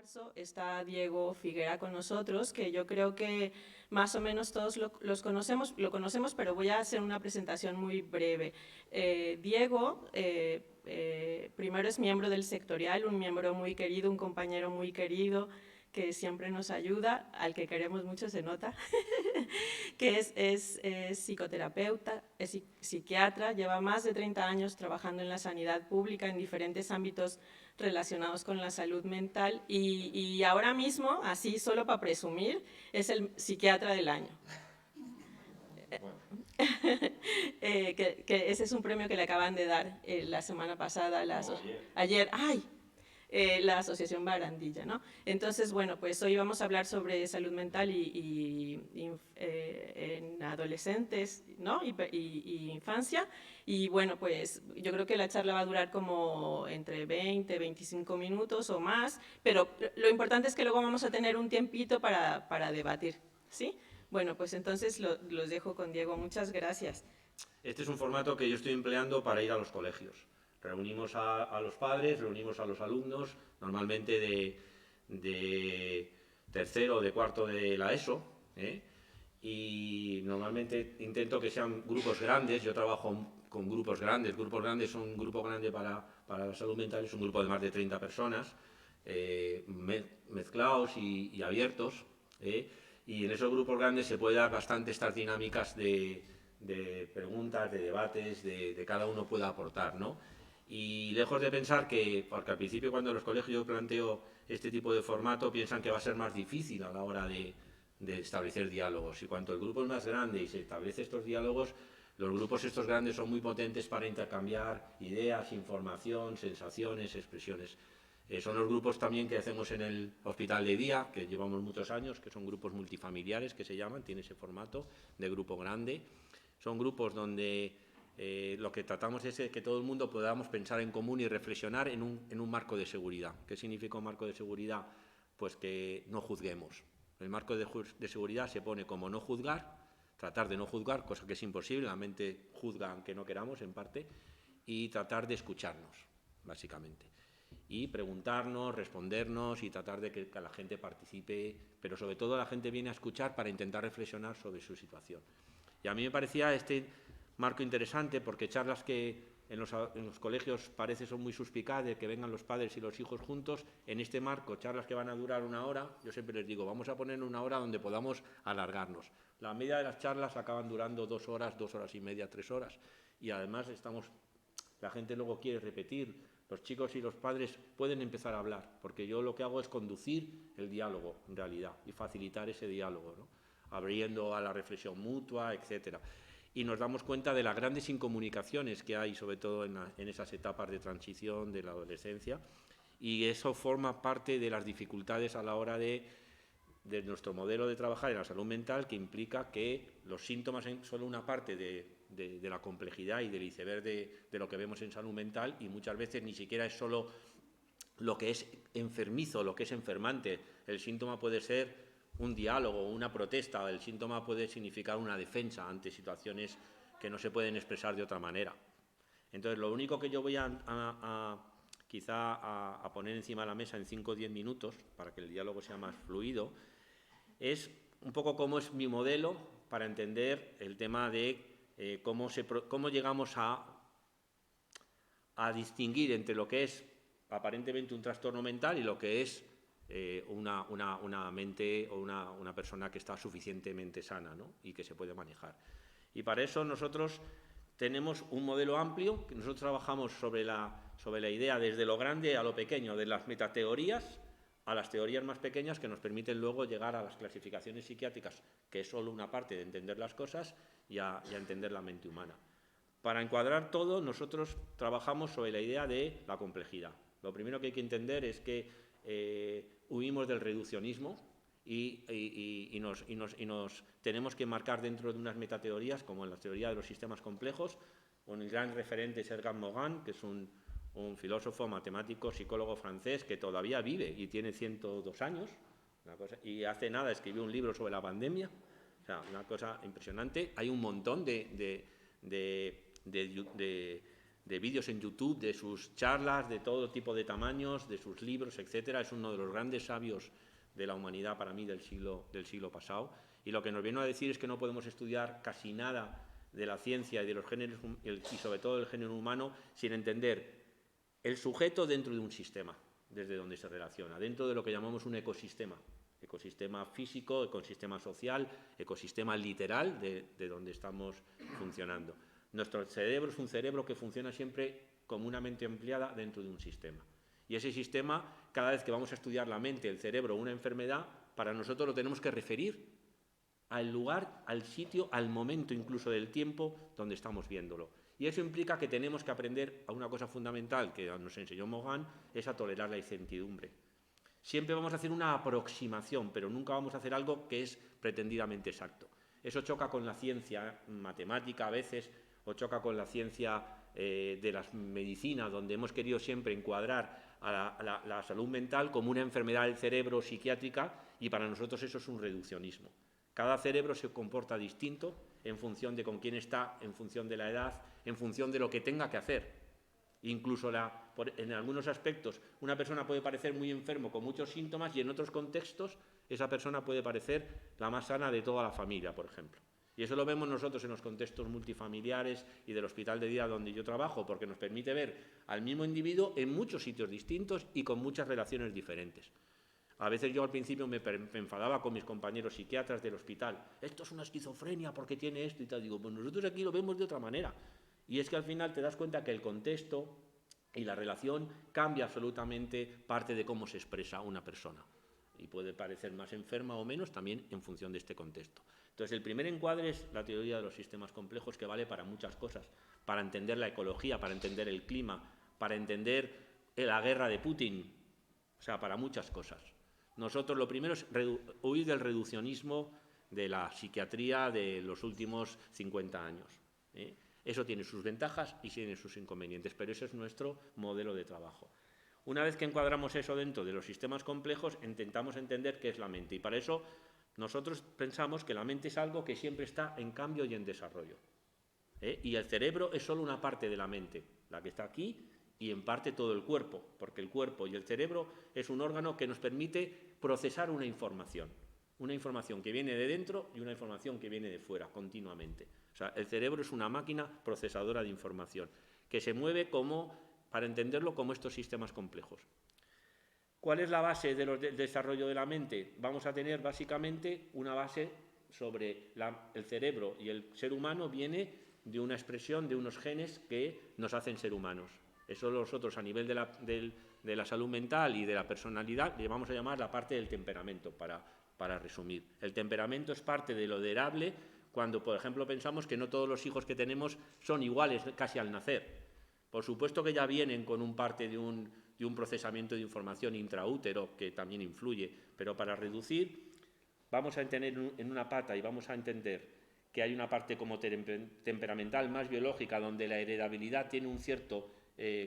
marzo está Diego Figuera con nosotros, que yo creo que más o menos todos lo conocemos, pero voy a hacer una presentación muy breve. Diego, primero es miembro del sectorial, un miembro muy querido, un compañero muy querido, que siempre nos ayuda, al que queremos mucho, se nota, que es psicoterapeuta, es psiquiatra, lleva más de 30 años trabajando en la sanidad pública en diferentes ámbitos relacionados con la salud mental y ahora mismo, así solo para presumir, es el psiquiatra del año. Que ese es un premio que le acaban de dar la semana pasada, ayer, ¡ay! La Asociación Barandilla, ¿no? Entonces, bueno, pues hoy vamos a hablar sobre salud mental en adolescentes, ¿no? Y infancia. Y bueno, pues yo creo que la charla va a durar como entre 20, 25 minutos o más, pero lo importante es que luego vamos a tener un tiempito para debatir, ¿sí? Bueno, pues entonces los dejo con Diego. Muchas gracias. Este es un formato que yo estoy empleando para ir a los colegios. Reunimos a los padres, reunimos a los alumnos, normalmente de tercero o de cuarto de la ESO, y normalmente intento que sean grupos grandes. Yo trabajo con grupos grandes. Grupos grandes son un grupo grande para la salud mental, es un grupo de más de 30 personas, mezclados y abiertos, y en esos grupos grandes se puede dar bastante estas dinámicas de preguntas, de debates, de cada uno pueda aportar, ¿no? Y lejos de pensar que, porque al principio cuando en los colegios yo planteo este tipo de formato, piensan que va a ser más difícil a la hora de establecer diálogos. Y cuanto el grupo es más grande y se establece estos diálogos, los grupos estos grandes son muy potentes para intercambiar ideas, información, sensaciones, expresiones. Son los grupos también que hacemos en el hospital de día, que llevamos muchos años, que son grupos multifamiliares, que se llaman, tiene ese formato de grupo grande. Son grupos donde lo que tratamos es que todo el mundo podamos pensar en común y reflexionar en un marco de seguridad. ¿Qué significa un marco de seguridad? Pues que no juzguemos. El marco de seguridad se pone como no juzgar, tratar de no juzgar, cosa que es imposible, la mente juzga aunque no queramos, en parte, y tratar de escucharnos, básicamente. Y preguntarnos, respondernos y tratar de que la gente participe, pero sobre todo la gente viene a escuchar para intentar reflexionar sobre su situación. Y a mí me parecía este marco interesante porque charlas que en los colegios parece son muy suspicaz de que vengan los padres y los hijos juntos. En este marco, charlas que van a durar 1 hora, yo siempre les digo, vamos a poner 1 hora donde podamos alargarnos. La media de las charlas acaban durando 2 horas, 2 horas y media, 3 horas. Y además la gente luego quiere repetir. Los chicos y los padres pueden empezar a hablar, porque yo lo que hago es conducir el diálogo, en realidad, y facilitar ese diálogo, ¿no? Abriendo a la reflexión mutua, etcétera. Y nos damos cuenta de las grandes incomunicaciones que hay, sobre todo en esas etapas de transición de la adolescencia, y eso forma parte de las dificultades a la hora de nuestro modelo de trabajar en la salud mental, que implica que los síntomas son solo una parte de la complejidad y del iceberg de lo que vemos en salud mental, y muchas veces ni siquiera es solo lo que es enfermizo, lo que es enfermante. El síntoma puede ser un diálogo, una protesta, el síntoma puede significar una defensa ante situaciones que no se pueden expresar de otra manera. Entonces, lo único que yo voy quizá a poner encima de la mesa en 5 o 10 minutos, para que el diálogo sea más fluido, es un poco cómo es mi modelo para entender el tema de cómo llegamos a distinguir entre lo que es aparentemente un trastorno mental y lo que es una mente o una persona que está suficientemente sana, ¿no? Y que se puede manejar. Y para eso nosotros tenemos un modelo amplio, que nosotros trabajamos sobre la idea desde lo grande a lo pequeño, de las metateorías a las teorías más pequeñas que nos permiten luego llegar a las clasificaciones psiquiátricas, que es solo una parte de entender las cosas y a entender la mente humana. Para encuadrar todo, nosotros trabajamos sobre la idea de la complejidad. Lo primero que hay que entender es que huimos del reduccionismo y nos tenemos que marcar dentro de unas metateorías, como en la teoría de los sistemas complejos. Un gran referente es Ergan Morin, que es un filósofo, matemático, psicólogo francés que todavía vive y tiene 102 años, y hace nada escribió un libro sobre la pandemia. O sea, una cosa impresionante. Hay un montón de de vídeos en YouTube, de sus charlas, de todo tipo de tamaños, de sus libros, etcétera. Es uno de los grandes sabios de la humanidad, para mí, del siglo pasado. Y lo que nos viene a decir es que no podemos estudiar casi nada de la ciencia y de los géneros, y sobre todo del género humano, sin entender el sujeto dentro de un sistema, desde donde se relaciona, dentro de lo que llamamos un ecosistema. Ecosistema físico, ecosistema social, ecosistema literal de donde estamos funcionando. Nuestro cerebro es un cerebro que funciona siempre como una mente ampliada dentro de un sistema. Y ese sistema, cada vez que vamos a estudiar la mente, el cerebro o una enfermedad, para nosotros lo tenemos que referir al lugar, al sitio, al momento incluso del tiempo donde estamos viéndolo. Y eso implica que tenemos que aprender a una cosa fundamental que nos enseñó Mohan, es a tolerar la incertidumbre. Siempre vamos a hacer una aproximación, pero nunca vamos a hacer algo que es pretendidamente exacto. Eso choca con la ciencia matemática a veces, o choca con la ciencia de la medicina, donde hemos querido siempre encuadrar a la salud mental como una enfermedad del cerebro psiquiátrica, y para nosotros eso es un reduccionismo. Cada cerebro se comporta distinto en función de con quién está, en función de la edad, en función de lo que tenga que hacer. Incluso en algunos aspectos una persona puede parecer muy enfermo con muchos síntomas y en otros contextos esa persona puede parecer la más sana de toda la familia, por ejemplo. Y eso lo vemos nosotros en los contextos multifamiliares y del hospital de día donde yo trabajo, porque nos permite ver al mismo individuo en muchos sitios distintos y con muchas relaciones diferentes. A veces yo al principio me enfadaba con mis compañeros psiquiatras del hospital. Esto es una esquizofrenia porque tiene esto y tal. Digo, pues nosotros aquí lo vemos de otra manera. Y es que al final te das cuenta que el contexto y la relación cambia absolutamente parte de cómo se expresa una persona. Y puede parecer más enferma o menos también en función de este contexto. Entonces, el primer encuadre es la teoría de los sistemas complejos, que vale para muchas cosas. Para entender la ecología, para entender el clima, para entender la guerra de Putin. O sea, para muchas cosas. Nosotros lo primero es huir del reduccionismo de la psiquiatría de los últimos 50 años. Eso tiene sus ventajas y tiene sus inconvenientes, pero ese es nuestro modelo de trabajo. Una vez que encuadramos eso dentro de los sistemas complejos, intentamos entender qué es la mente. Y para eso nosotros pensamos que la mente es algo que siempre está en cambio y en desarrollo. Y el cerebro es solo una parte de la mente, la que está aquí, y en parte todo el cuerpo, porque el cuerpo y el cerebro es un órgano que nos permite procesar una información que viene de dentro y una información que viene de fuera continuamente. O sea, el cerebro es una máquina procesadora de información que se mueve para entenderlo como estos sistemas complejos. ¿Cuál es la base del desarrollo de la mente? Vamos a tener básicamente una base sobre el cerebro, y el ser humano viene de una expresión de unos genes que nos hacen ser humanos. Eso nosotros a nivel de la salud mental y de la personalidad le vamos a llamar la parte del temperamento, para resumir. El temperamento es parte de lo heredable cuando, por ejemplo, pensamos que no todos los hijos que tenemos son iguales casi al nacer. Por supuesto que ya vienen con un parte de un procesamiento de información intraútero que también influye, pero para reducir vamos a tener en una pata y vamos a entender que hay una parte como temperamental más biológica donde la heredabilidad tiene un cierto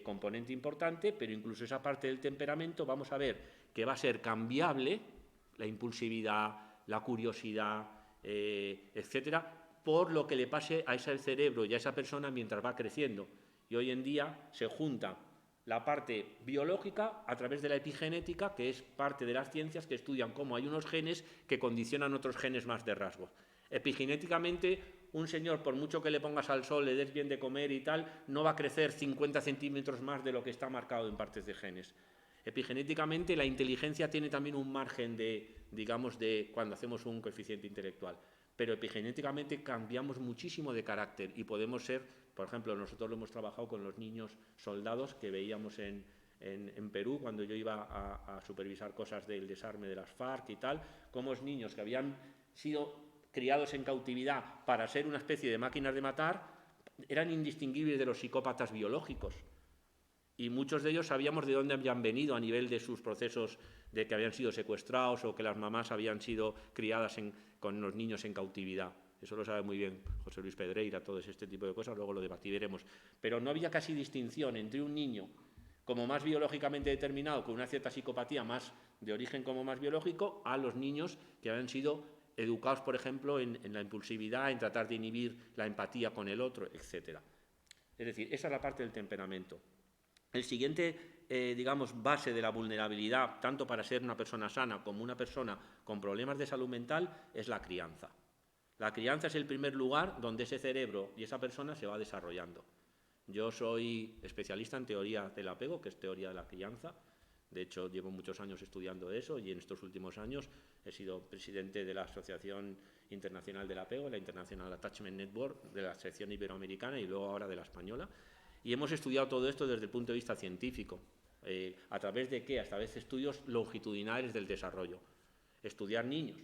componente importante, pero incluso esa parte del temperamento vamos a ver que va a ser cambiable, la impulsividad, la curiosidad, etcétera, por lo que le pase a ese cerebro y a esa persona mientras va creciendo. Y hoy en día se junta la parte biológica a través de la epigenética, que es parte de las ciencias que estudian cómo hay unos genes que condicionan otros genes más de rasgo. Epigenéticamente, un señor, por mucho que le pongas al sol, le des bien de comer y tal, no va a crecer 50 centímetros más de lo que está marcado en partes de genes. Epigenéticamente, la inteligencia tiene también un margen de cuando hacemos un coeficiente intelectual. Pero epigenéticamente cambiamos muchísimo de carácter y podemos ser, por ejemplo, nosotros lo hemos trabajado con los niños soldados que veíamos en Perú, cuando yo iba a supervisar cosas del desarme de las FARC y tal, como los niños que habían sido criados en cautividad para ser una especie de máquinas de matar, eran indistinguibles de los psicópatas biológicos. Y muchos de ellos sabíamos de dónde habían venido a nivel de sus procesos de que habían sido secuestrados o que las mamás habían sido criadas con los niños en cautividad. Eso lo sabe muy bien José Luis Pedreira, todo este tipo de cosas, luego lo debatiremos. Pero no había casi distinción entre un niño como más biológicamente determinado, con una cierta psicopatía más de origen como más biológico, a los niños que habían sido educados, por ejemplo, en la impulsividad, en tratar de inhibir la empatía con el otro, etc. Es decir, esa es la parte del temperamento. El siguiente, digamos, base de la vulnerabilidad, tanto para ser una persona sana como una persona con problemas de salud mental, es la crianza. La crianza es el primer lugar donde ese cerebro y esa persona se va desarrollando. Yo soy especialista en teoría del apego, que es teoría de la crianza. De hecho, llevo muchos años estudiando eso y en estos últimos años he sido presidente de la Asociación Internacional del Apego, la International Attachment Network, de la sección iberoamericana y luego ahora de la española. Y hemos estudiado todo esto desde el punto de vista científico. ¿A través de qué? A través de estudios longitudinales del desarrollo. Estudiar niños.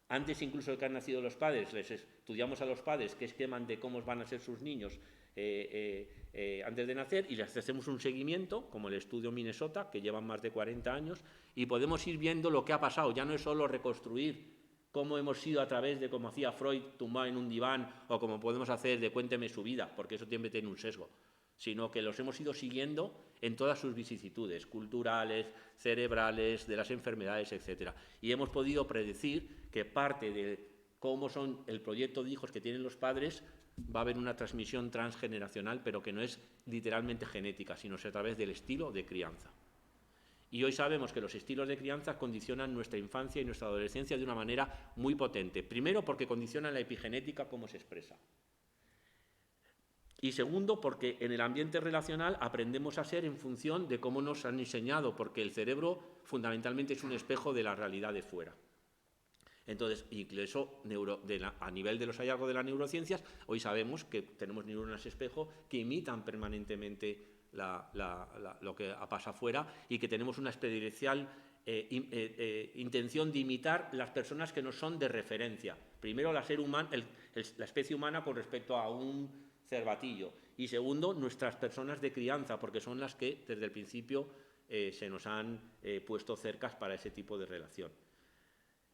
Antes incluso de que han nacido los padres, les estudiamos a los padres qué esqueman de cómo van a ser sus niños antes de nacer y les hacemos un seguimiento, como el estudio Minnesota, que llevan más de 40 años, y podemos ir viendo lo que ha pasado. Ya no es solo reconstruir cómo hemos sido a través de, como hacía Freud, tumbado en un diván, o como podemos hacer de cuénteme su vida, porque eso siempre tiene un sesgo, sino que los hemos ido siguiendo en todas sus vicisitudes, culturales, cerebrales, de las enfermedades, etc. Y hemos podido predecir que parte de cómo son el proyecto de hijos que tienen los padres va a haber una transmisión transgeneracional, pero que no es literalmente genética, sino a través del estilo de crianza. Y hoy sabemos que los estilos de crianza condicionan nuestra infancia y nuestra adolescencia de una manera muy potente. Primero, porque condicionan la epigenética, cómo se expresa. Y segundo, porque en el ambiente relacional aprendemos a ser en función de cómo nos han enseñado, porque el cerebro fundamentalmente es un espejo de la realidad de fuera. Entonces, incluso a nivel de los hallazgos de las neurociencias, hoy sabemos que tenemos neuronas espejo que imitan permanentemente lo que pasa afuera y que tenemos una especial intención de imitar las personas que nos son de referencia. Primero, la especie humana con respecto a un cervatillo y segundo, nuestras personas de crianza, porque son las que desde el principio se nos han puesto cercas para ese tipo de relación.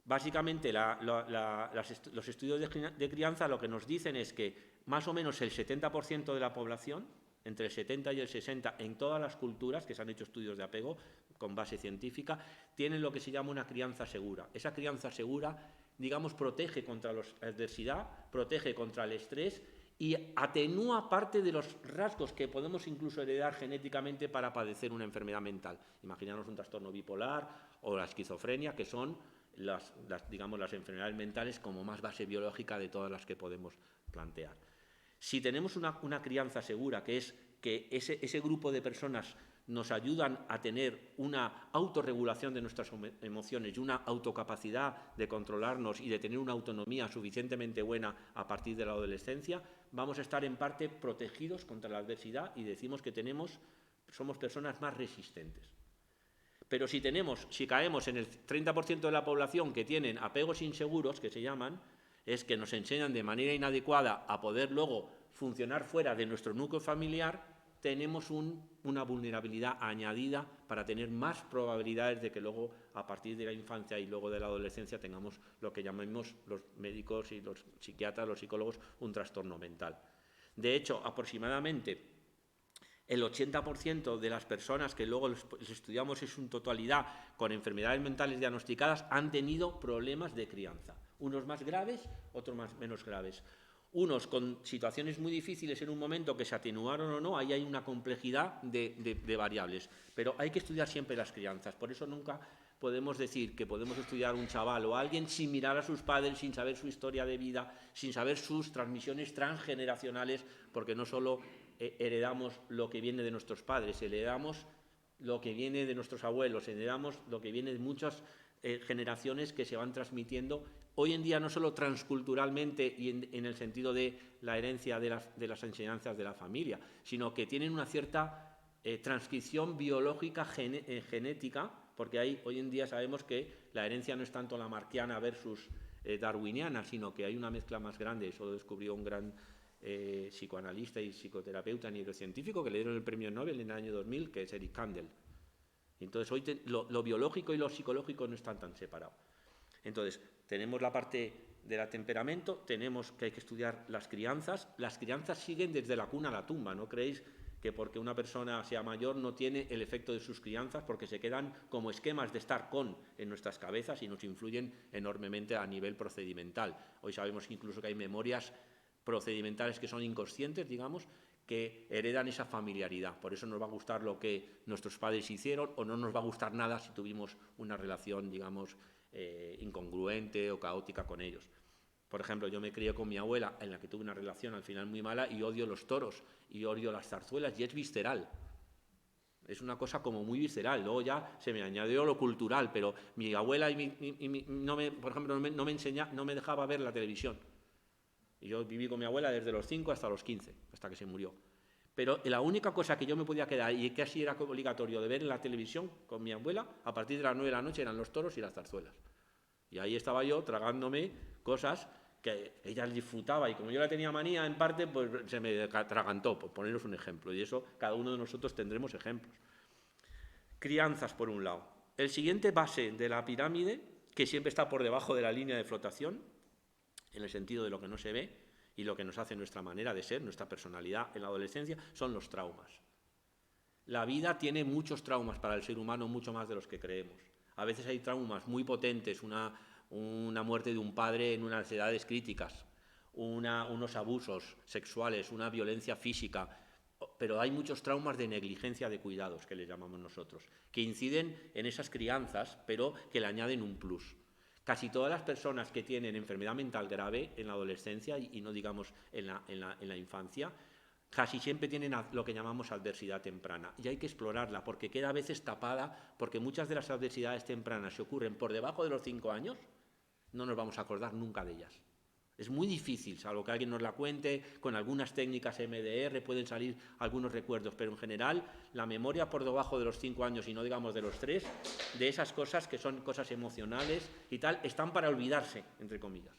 Básicamente, los estudios de crianza lo que nos dicen es que más o menos el 70% de la población, entre el 70 y el 60, en todas las culturas que se han hecho estudios de apego con base científica, tienen lo que se llama una crianza segura. Esa crianza segura, digamos, protege contra la adversidad, protege contra el estrés y atenúa parte de los rasgos que podemos incluso heredar genéticamente para padecer una enfermedad mental. Imaginaros un trastorno bipolar o la esquizofrenia, que son las enfermedades mentales como más base biológica de todas las que podemos plantear. Si tenemos una crianza segura, que es que ese grupo de personas nos ayudan a tener una autorregulación de nuestras emociones y una autocapacidad de controlarnos y de tener una autonomía suficientemente buena a partir de la adolescencia, vamos a estar en parte protegidos contra la adversidad y decimos que somos personas más resistentes. Pero si caemos en el 30% de la población que tienen apegos inseguros, que se llaman, es que nos enseñan de manera inadecuada a poder luego funcionar fuera de nuestro núcleo familiar, tenemos una vulnerabilidad añadida para tener más probabilidades de que luego, a partir de la infancia y luego de la adolescencia, tengamos lo que llamamos los médicos y los psiquiatras, los psicólogos, un trastorno mental. De hecho, aproximadamente el 80% de las personas que luego les estudiamos en su totalidad con enfermedades mentales diagnosticadas han tenido problemas de crianza. Unos más graves, otros menos graves. Unos con situaciones muy difíciles en un momento que se atenuaron o no, ahí hay una complejidad de variables. Pero hay que estudiar siempre las crianzas. Por eso nunca podemos decir que podemos estudiar un chaval o a alguien sin mirar a sus padres, sin saber su historia de vida, sin saber sus transmisiones transgeneracionales, porque no solo heredamos lo que viene de nuestros padres, heredamos lo que viene de nuestros abuelos, heredamos lo que viene de muchas generaciones que se van transmitiendo hoy en día no solo transculturalmente y en el sentido de la herencia de las enseñanzas de la familia, sino que tienen una cierta transcripción biológica genética, porque hoy en día sabemos que la herencia no es tanto la marquiana versus darwiniana, sino que hay una mezcla más grande. Eso lo descubrió un gran psicoanalista y psicoterapeuta neurocientífico que le dieron el premio Nobel en el año 2000, que es Eric Kandel. Entonces hoy lo biológico y lo psicológico no están tan separados. Entonces tenemos la parte del temperamento, tenemos que hay que estudiar las crianzas. Las crianzas siguen desde la cuna a la tumba. No creéis que porque una persona sea mayor no tiene el efecto de sus crianzas, porque se quedan como esquemas de estar en nuestras cabezas y nos influyen enormemente a nivel procedimental. Hoy sabemos incluso que hay memorias procedimentales que son inconscientes, digamos, que heredan esa familiaridad. Por eso nos va a gustar lo que nuestros padres hicieron o no nos va a gustar nada si tuvimos una relación, digamos, incongruente o caótica con ellos. Por ejemplo, yo me crié con mi abuela, en la que tuve una relación al final muy mala, y odio los toros, y odio las zarzuelas, y es visceral. Es una cosa como muy visceral. Luego ya se me añadió lo cultural, pero mi abuela por ejemplo, no me dejaba ver la televisión. Y yo viví con mi abuela desde los 5 hasta los 15, hasta que se murió. Pero la única cosa que yo me podía quedar, y que así era obligatorio de ver en la televisión con mi abuela, a partir de las 9 de la noche, eran los toros y las zarzuelas. Y ahí estaba yo tragándome cosas que ella disfrutaba, y como yo la tenía manía en parte, pues se me atragantó, por poneros un ejemplo. Y eso, cada uno de nosotros tendremos ejemplos. Crianzas, por un lado. El siguiente base de la pirámide, que siempre está por debajo de la línea de flotación, en el sentido de lo que no se ve y lo que nos hace nuestra manera de ser, nuestra personalidad en la adolescencia, son los traumas. La vida tiene muchos traumas para el ser humano, mucho más de los que creemos. A veces hay traumas muy potentes, una muerte de un padre en unas edades críticas, unos abusos sexuales, una violencia física, pero hay muchos traumas de negligencia de cuidados, que les llamamos nosotros, que inciden en esas crianzas, pero que le añaden un plus. Casi todas las personas que tienen enfermedad mental grave en la adolescencia y no digamos en la infancia, casi siempre tienen lo que llamamos adversidad temprana, y hay que explorarla porque queda a veces tapada, porque muchas de las adversidades tempranas se ocurren por debajo de los 5 años, no nos vamos a acordar nunca de ellas. Es muy difícil, salvo que alguien nos la cuente, con algunas técnicas MDR pueden salir algunos recuerdos, pero en general la memoria por debajo de los 5 años, y no digamos de los 3, de esas cosas que son cosas emocionales y tal, están para olvidarse, entre comillas.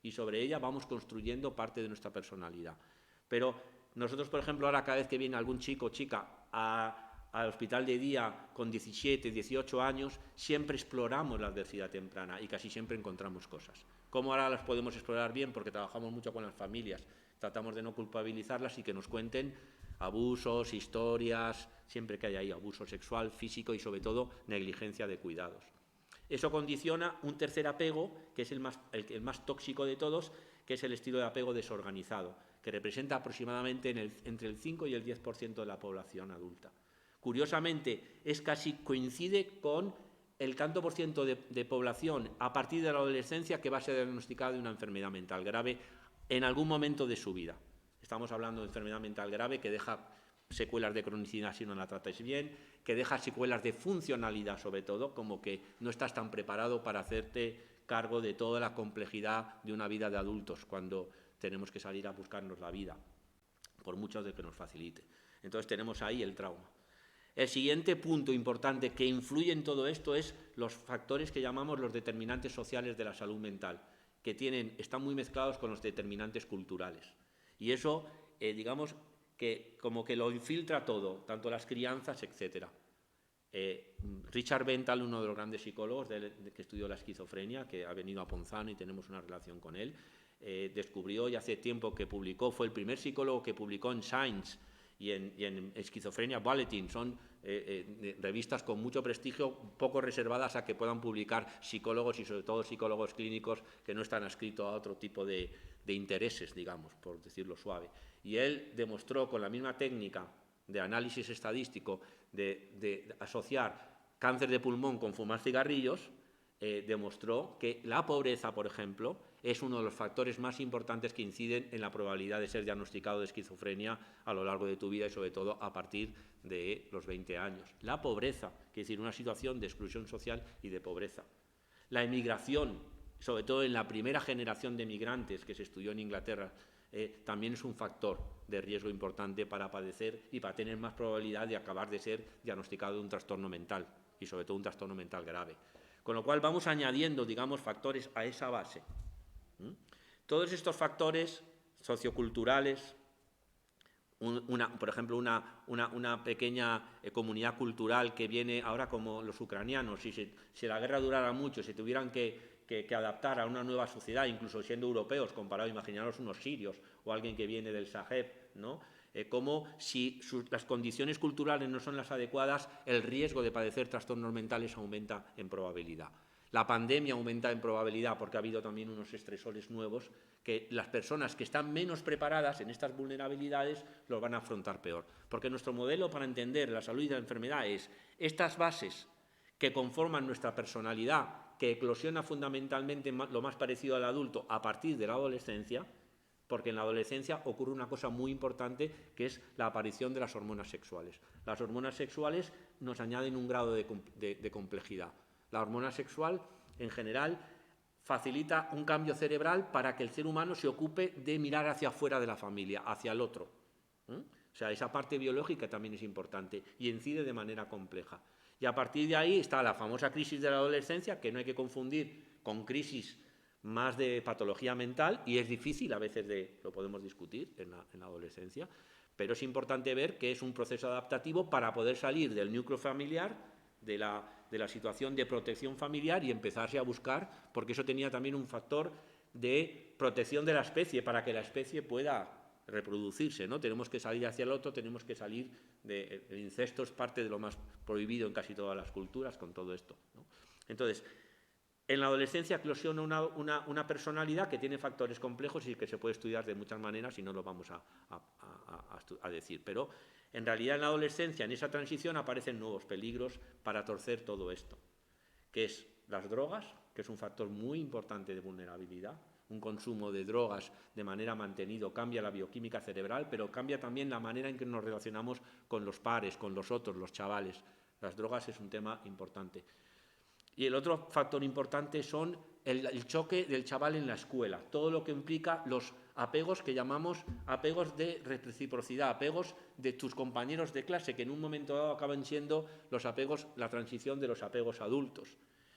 Y sobre ella vamos construyendo parte de nuestra personalidad. Pero nosotros, por ejemplo, ahora cada vez que viene algún chico o chica al hospital de día con 17, 18 años, siempre exploramos la adversidad temprana y casi siempre encontramos cosas. ¿Cómo ahora las podemos explorar bien? Porque trabajamos mucho con las familias, tratamos de no culpabilizarlas y que nos cuenten abusos, historias, siempre que hay ahí abuso sexual, físico y sobre todo negligencia de cuidados. Eso condiciona un tercer apego, que es el más tóxico de todos, que es el estilo de apego desorganizado, que representa aproximadamente entre el 5 y el 10% de la población adulta. Curiosamente, coincide con el tanto por ciento de población a partir de la adolescencia que va a ser diagnosticada de una enfermedad mental grave en algún momento de su vida. Estamos hablando de enfermedad mental grave que deja secuelas de cronicidad si no la tratáis bien, que deja secuelas de funcionalidad sobre todo, como que no estás tan preparado para hacerte cargo de toda la complejidad de una vida de adultos cuando tenemos que salir a buscarnos la vida, por mucho de que nos facilite. Entonces tenemos ahí el trauma. El siguiente punto importante que influye en todo esto es los factores que llamamos los determinantes sociales de la salud mental, que están muy mezclados con los determinantes culturales. Y eso, digamos, que como que lo infiltra todo, tanto las crianzas, etc. Richard Benthal, uno de los grandes psicólogos que estudió la esquizofrenia, que ha venido a Ponzano y tenemos una relación con él, descubrió, y hace tiempo que publicó, fue el primer psicólogo que publicó en Science y en Esquizofrenia Bulletin, son revistas con mucho prestigio, poco reservadas a que puedan publicar psicólogos y sobre todo psicólogos clínicos que no están adscritos a otro tipo de intereses, digamos, por decirlo suave. Y él demostró con la misma técnica de análisis estadístico de asociar cáncer de pulmón con fumar cigarrillos, demostró que la pobreza, por ejemplo, es uno de los factores más importantes que inciden en la probabilidad de ser diagnosticado de esquizofrenia a lo largo de tu vida y sobre todo a partir de los 20 años. La pobreza, quiere decir una situación de exclusión social y de pobreza. La emigración, sobre todo en la primera generación de migrantes que se estudió en Inglaterra, también es un factor de riesgo importante para padecer y para tener más probabilidad de acabar de ser diagnosticado de un trastorno mental y sobre todo un trastorno mental grave. Con lo cual vamos añadiendo, digamos, factores a esa base. Todos estos factores socioculturales, por ejemplo, una pequeña comunidad cultural que viene ahora como los ucranianos, si la guerra durara mucho, si tuvieran que adaptar a una nueva sociedad, incluso siendo europeos, comparado, imaginaros unos sirios o alguien que viene del Sahel, ¿no? Como si las condiciones culturales no son las adecuadas, el riesgo de padecer trastornos mentales aumenta en probabilidad. La pandemia aumenta en probabilidad porque ha habido también unos estresores nuevos que las personas que están menos preparadas en estas vulnerabilidades los van a afrontar peor. Porque nuestro modelo para entender la salud y la enfermedad es estas bases que conforman nuestra personalidad, que eclosiona fundamentalmente lo más parecido al adulto a partir de la adolescencia, porque en la adolescencia ocurre una cosa muy importante que es la aparición de las hormonas sexuales. Las hormonas sexuales nos añaden un grado de complejidad. La hormona sexual, en general, facilita un cambio cerebral para que el ser humano se ocupe de mirar hacia afuera de la familia, hacia el otro. O sea, esa parte biológica también es importante y incide de manera compleja. Y a partir de ahí está la famosa crisis de la adolescencia, que no hay que confundir con crisis más de patología mental, y es difícil a veces, lo podemos discutir en la adolescencia, pero es importante ver que es un proceso adaptativo para poder salir del núcleo familiar, de la situación de protección familiar y empezarse a buscar, porque eso tenía también un factor de protección de la especie, para que la especie pueda reproducirse, ¿no? Tenemos que salir hacia el otro, tenemos que salir el incesto es parte de lo más prohibido en casi todas las culturas con todo esto, ¿no? Entonces, en la adolescencia eclosiona una personalidad que tiene factores complejos y que se puede estudiar de muchas maneras y no lo vamos a decir. Pero en realidad en la adolescencia, en esa transición, aparecen nuevos peligros para torcer todo esto, que es las drogas, que es un factor muy importante de vulnerabilidad. Un consumo de drogas de manera mantenido cambia la bioquímica cerebral, pero cambia también la manera en que nos relacionamos con los pares, con los otros, los chavales. Las drogas es un tema importante. Y el otro factor importante son el choque del chaval en la escuela, todo lo que implica los apegos que llamamos apegos de reciprocidad, apegos de tus compañeros de clase, que en un momento dado acaban siendo los apegos, la transición de los apegos adultos.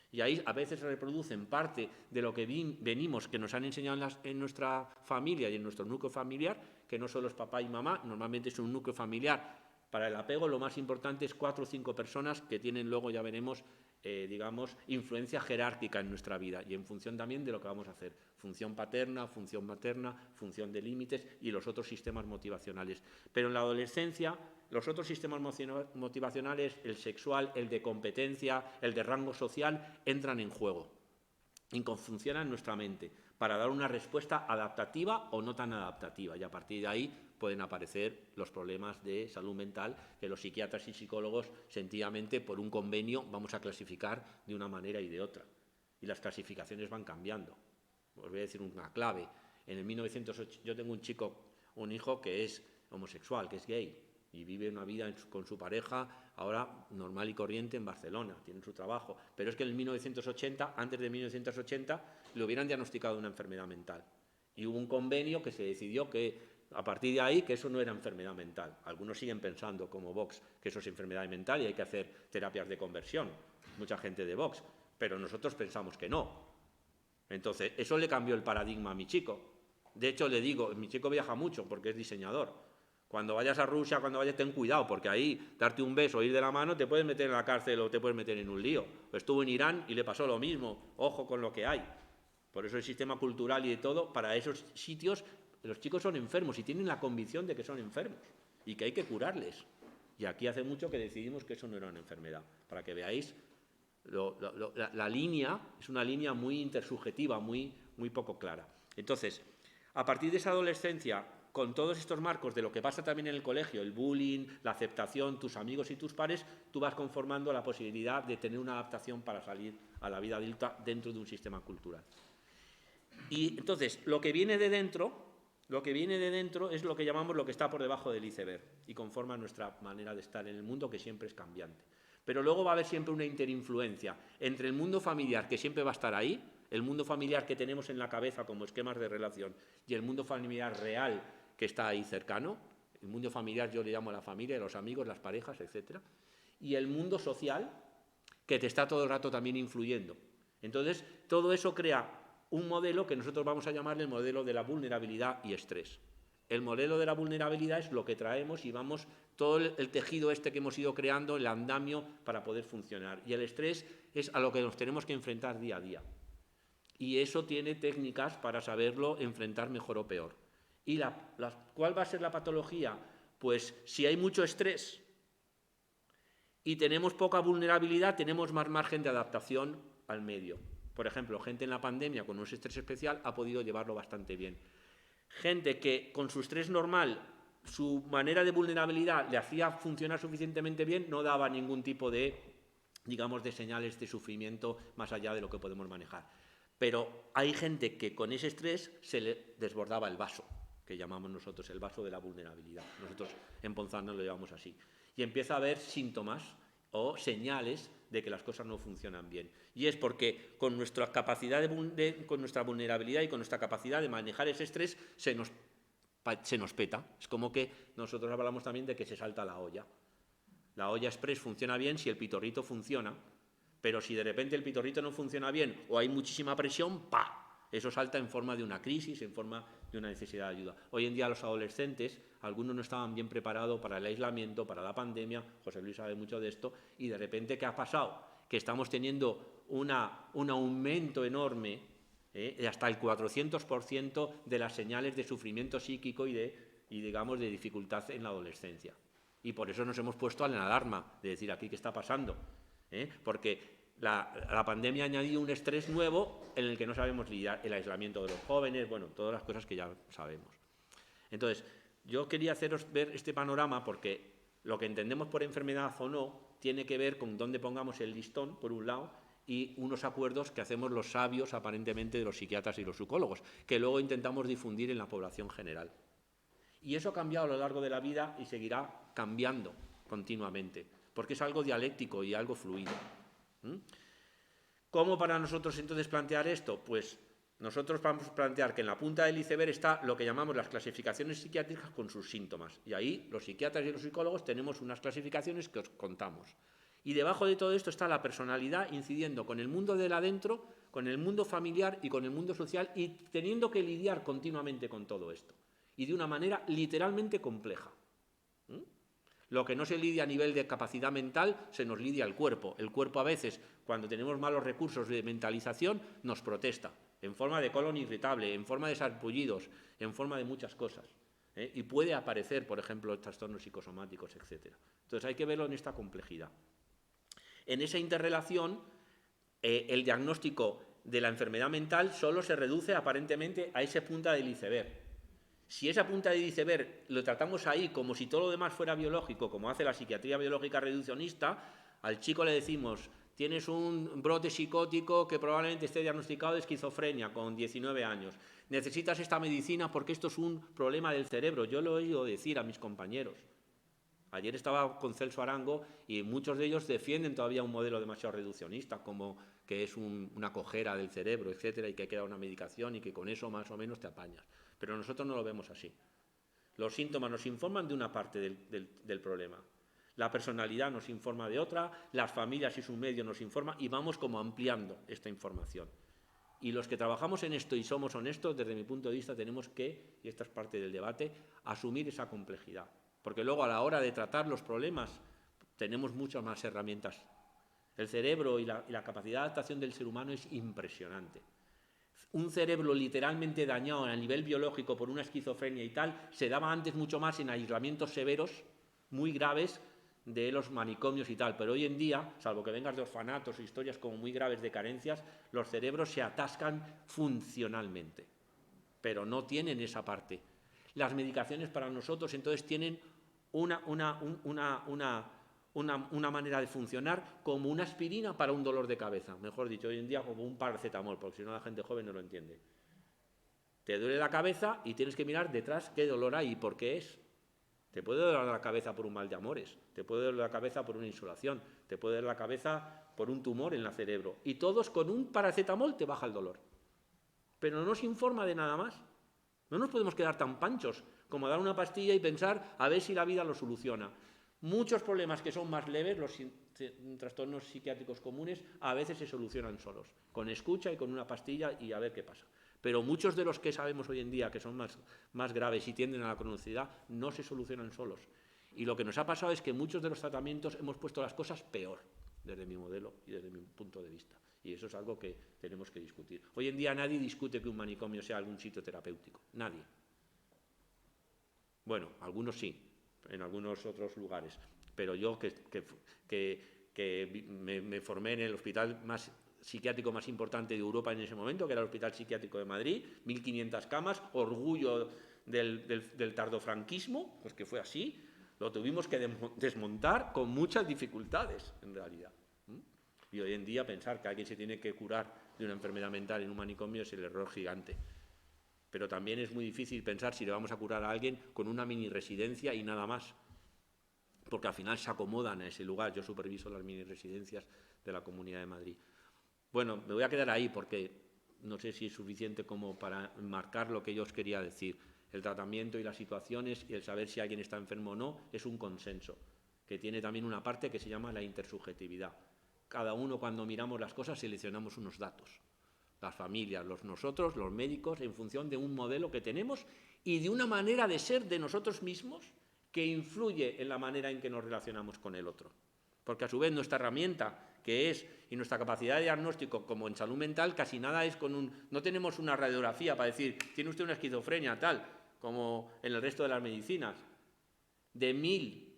Y ahí a veces se reproducen parte de lo que venimos, que nos han enseñado en nuestra familia y en nuestro núcleo familiar, que no solo es papá y mamá, normalmente es un núcleo familiar. Para el apego lo más importante es 4 o 5 personas que tienen luego, ya veremos, digamos, influencia jerárquica en nuestra vida y en función también de lo que vamos a hacer. Función paterna, función materna, función de límites y los otros sistemas motivacionales. Pero en la adolescencia, los otros sistemas motivacionales, el sexual, el de competencia, el de rango social, entran en juego y funcionan en nuestra mente para dar una respuesta adaptativa o no tan adaptativa. Y a partir de ahí pueden aparecer los problemas de salud mental que los psiquiatras y psicólogos sencillamente por un convenio vamos a clasificar de una manera y de otra. Y las clasificaciones van cambiando. Os voy a decir una clave. En el 1908 yo tengo un hijo que es homosexual, que es gay, y vive una vida con su pareja ahora normal y corriente en Barcelona, tiene su trabajo. Pero es que en el 1980, antes de 1980, le hubieran diagnosticado una enfermedad mental. Y hubo un convenio que se decidió que a partir de ahí que eso no era enfermedad mental. Algunos siguen pensando, como Vox, que eso es enfermedad mental y hay que hacer terapias de conversión. Mucha gente de Vox. Pero nosotros pensamos que no. Entonces, eso le cambió el paradigma a mi chico. De hecho, le digo, mi chico viaja mucho porque es diseñador. Cuando vayas a Rusia, cuando vayas, ten cuidado, porque ahí darte un beso o ir de la mano te puedes meter en la cárcel o te puedes meter en un lío. Estuvo en Irán y le pasó lo mismo. Ojo con lo que hay. Por eso el sistema cultural y de todo, para esos sitios, los chicos son enfermos y tienen la convicción de que son enfermos y que hay que curarles. Y aquí hace mucho que decidimos que eso no era una enfermedad. Para que veáis, la línea es una línea muy intersubjetiva, muy poco clara. Entonces, a partir de esa adolescencia, con todos estos marcos de lo que pasa también en el colegio, el bullying, la aceptación, tus amigos y tus pares, tú vas conformando la posibilidad de tener una adaptación para salir a la vida adulta dentro de un sistema cultural. Y entonces, lo que viene de dentro es lo que llamamos lo que está por debajo del iceberg y conforma nuestra manera de estar en el mundo, que siempre es cambiante. Pero luego va a haber siempre una interinfluencia entre el mundo familiar, que siempre va a estar ahí, el mundo familiar que tenemos en la cabeza como esquemas de relación, y el mundo familiar real que está ahí cercano. El mundo familiar yo le llamo a la familia, los amigos, las parejas, etc. Y el mundo social que te está todo el rato también influyendo. Entonces, todo eso crea un modelo que nosotros vamos a llamar el modelo de la vulnerabilidad y estrés. El modelo de la vulnerabilidad es lo que traemos y vamos, todo el tejido este que hemos ido creando, el andamio para poder funcionar. Y el estrés es a lo que nos tenemos que enfrentar día a día. Y eso tiene técnicas para saberlo enfrentar mejor o peor. ¿Y cuál va a ser la patología? Pues si hay mucho estrés y tenemos poca vulnerabilidad, tenemos más margen de adaptación al medio. Por ejemplo, gente en la pandemia con un estrés especial ha podido llevarlo bastante bien. Gente que con su estrés normal, su manera de vulnerabilidad le hacía funcionar suficientemente bien, no daba ningún tipo de, digamos, de señales de sufrimiento más allá de lo que podemos manejar. Pero hay gente que con ese estrés se le desbordaba el vaso, que llamamos nosotros el vaso de la vulnerabilidad. Nosotros en Ponzano lo llamamos así. Y empieza a haber síntomas o señales de que las cosas no funcionan bien. Y es porque con nuestra capacidad con nuestra vulnerabilidad y con nuestra capacidad de manejar ese estrés se nos peta. Es como que nosotros hablamos también de que se salta la olla. La olla express funciona bien si el pitorrito funciona, pero si de repente el pitorrito no funciona bien o hay muchísima presión, ¡pa! Eso salta en forma de una crisis, en forma de una necesidad de ayuda. Hoy en día los adolescentes, algunos no estaban bien preparados para el aislamiento, para la pandemia, José Luis sabe mucho de esto, y de repente, ¿qué ha pasado? Que estamos teniendo un aumento enorme, de hasta el 400% de las señales de sufrimiento psíquico y digamos, de dificultad en la adolescencia. Y por eso nos hemos puesto a la alarma de decir aquí qué está pasando, porque la pandemia ha añadido un estrés nuevo en el que no sabemos lidiar, el aislamiento de los jóvenes, bueno, todas las cosas que ya sabemos. Entonces, yo quería haceros ver este panorama porque lo que entendemos por enfermedad o no tiene que ver con dónde pongamos el listón, por un lado, y unos acuerdos que hacemos los sabios, aparentemente, de los psiquiatras y los psicólogos, que luego intentamos difundir en la población general. Y eso ha cambiado a lo largo de la vida y seguirá cambiando continuamente, porque es algo dialéctico y algo fluido. ¿Cómo para nosotros entonces plantear esto? Pues nosotros vamos a plantear que en la punta del iceberg está lo que llamamos las clasificaciones psiquiátricas con sus síntomas. Y ahí los psiquiatras y los psicólogos tenemos unas clasificaciones que os contamos. Y debajo de todo esto está la personalidad incidiendo con el mundo del adentro, con el mundo familiar y con el mundo social y teniendo que lidiar continuamente con todo esto. Y de una manera literalmente compleja. Lo que no se lidia a nivel de capacidad mental, se nos lidia al cuerpo. El cuerpo a veces, cuando tenemos malos recursos de mentalización, nos protesta, en forma de colon irritable, en forma de sarpullidos, en forma de muchas cosas. Y puede aparecer, por ejemplo, trastornos psicosomáticos, etc. Entonces hay que verlo en esta complejidad. En esa interrelación, el diagnóstico de la enfermedad mental solo se reduce aparentemente a esa punta del iceberg. Si esa punta del iceberg lo tratamos ahí como si todo lo demás fuera biológico, como hace la psiquiatría biológica reduccionista, al chico le decimos, tienes un brote psicótico que probablemente esté diagnosticado de esquizofrenia con 19 años. Necesitas esta medicina porque esto es un problema del cerebro. Yo lo he oído decir a mis compañeros. Ayer estaba con Celso Arango y muchos de ellos defienden todavía un modelo demasiado reduccionista, como que es una cojera del cerebro, etcétera, y que hay que dar una medicación y que con eso más o menos te apañas. Pero nosotros no lo vemos así. Los síntomas nos informan de una parte del problema. La personalidad nos informa de otra, las familias y su medio nos informan y vamos como ampliando esta información. Y los que trabajamos en esto y somos honestos, desde mi punto de vista, tenemos que, y esta es parte del debate, asumir esa complejidad. Porque luego a la hora de tratar los problemas tenemos muchas más herramientas. El cerebro y la capacidad de adaptación del ser humano es impresionante. Un cerebro literalmente dañado a nivel biológico por una esquizofrenia y tal, se daba antes mucho más en aislamientos severos, muy graves, de los manicomios y tal. Pero hoy en día, salvo que vengas de orfanatos o historias como muy graves de carencias, los cerebros se atascan funcionalmente, pero no tienen esa parte. Las medicaciones para nosotros entonces tienen una manera de funcionar como una aspirina para un dolor de cabeza, mejor dicho, hoy en día como un paracetamol, porque si no la gente joven no lo entiende. Te duele la cabeza y tienes que mirar detrás qué dolor hay y por qué es. Te puede doler la cabeza por un mal de amores, te puede doler la cabeza por una insolación, te puede doler la cabeza por un tumor en el cerebro, y todos con un paracetamol te baja el dolor. Pero no nos informa de nada más. No nos podemos quedar tan panchos como dar una pastilla y pensar a ver si la vida lo soluciona. Muchos problemas que son más leves, los trastornos psiquiátricos comunes, a veces se solucionan solos, con escucha y con una pastilla y a ver qué pasa. Pero muchos de los que sabemos hoy en día que son más graves y tienden a la cronicidad no se solucionan solos. Y lo que nos ha pasado es que muchos de los tratamientos hemos puesto las cosas peor, desde mi modelo y desde mi punto de vista. Y eso es algo que tenemos que discutir. Hoy en día nadie discute que un manicomio sea algún sitio terapéutico. Nadie. Bueno, algunos sí, en algunos otros lugares. Pero yo que me formé en el hospital más psiquiátrico más importante de Europa en ese momento, que era el Hospital Psiquiátrico de Madrid, 1.500 camas, orgullo del tardofranquismo, pues que fue así, lo tuvimos que desmontar con muchas dificultades, en realidad. Y hoy en día pensar que alguien se tiene que curar de una enfermedad mental en un manicomio es el error gigante. Pero también es muy difícil pensar si le vamos a curar a alguien con una mini residencia y nada más, porque al final se acomodan a ese lugar. Yo superviso las mini residencias de la Comunidad de Madrid. Bueno, me voy a quedar ahí porque no sé si es suficiente como para marcar lo que yo os quería decir. El tratamiento y las situaciones y el saber si alguien está enfermo o no es un consenso, que tiene también una parte que se llama la intersubjetividad. Cada uno, cuando miramos las cosas, seleccionamos unos datos. Las familias, nosotros, los médicos, en función de un modelo que tenemos y de una manera de ser de nosotros mismos que influye en la manera en que nos relacionamos con el otro. Porque a su vez nuestra herramienta, que es, y nuestra capacidad de diagnóstico como en salud mental, casi nada es no tenemos una radiografía para decir, tiene usted una esquizofrenia, tal, como en el resto de las medicinas. De mil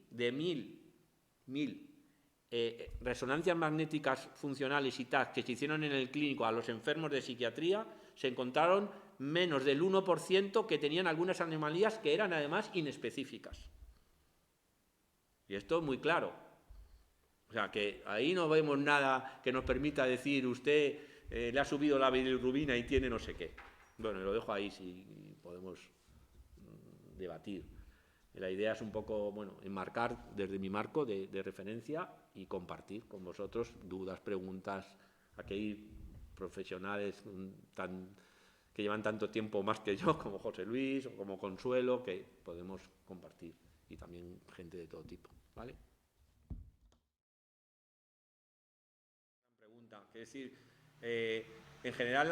resonancias magnéticas funcionales y TAC que se hicieron en el clínico a los enfermos de psiquiatría, se encontraron menos del 1% que tenían algunas anomalías que eran además inespecíficas. Y esto es muy claro. O sea, que ahí no vemos nada que nos permita decir usted le ha subido la bilirrubina y tiene no sé qué. Bueno, lo dejo ahí si podemos debatir. La idea es un poco, bueno, enmarcar desde mi marco de referencia y compartir con vosotros dudas, preguntas. Aquí hay profesionales que llevan tanto tiempo más que yo, como José Luis o como Consuelo, que podemos compartir. Y también gente de todo tipo, ¿vale? Pregunta, es decir, en general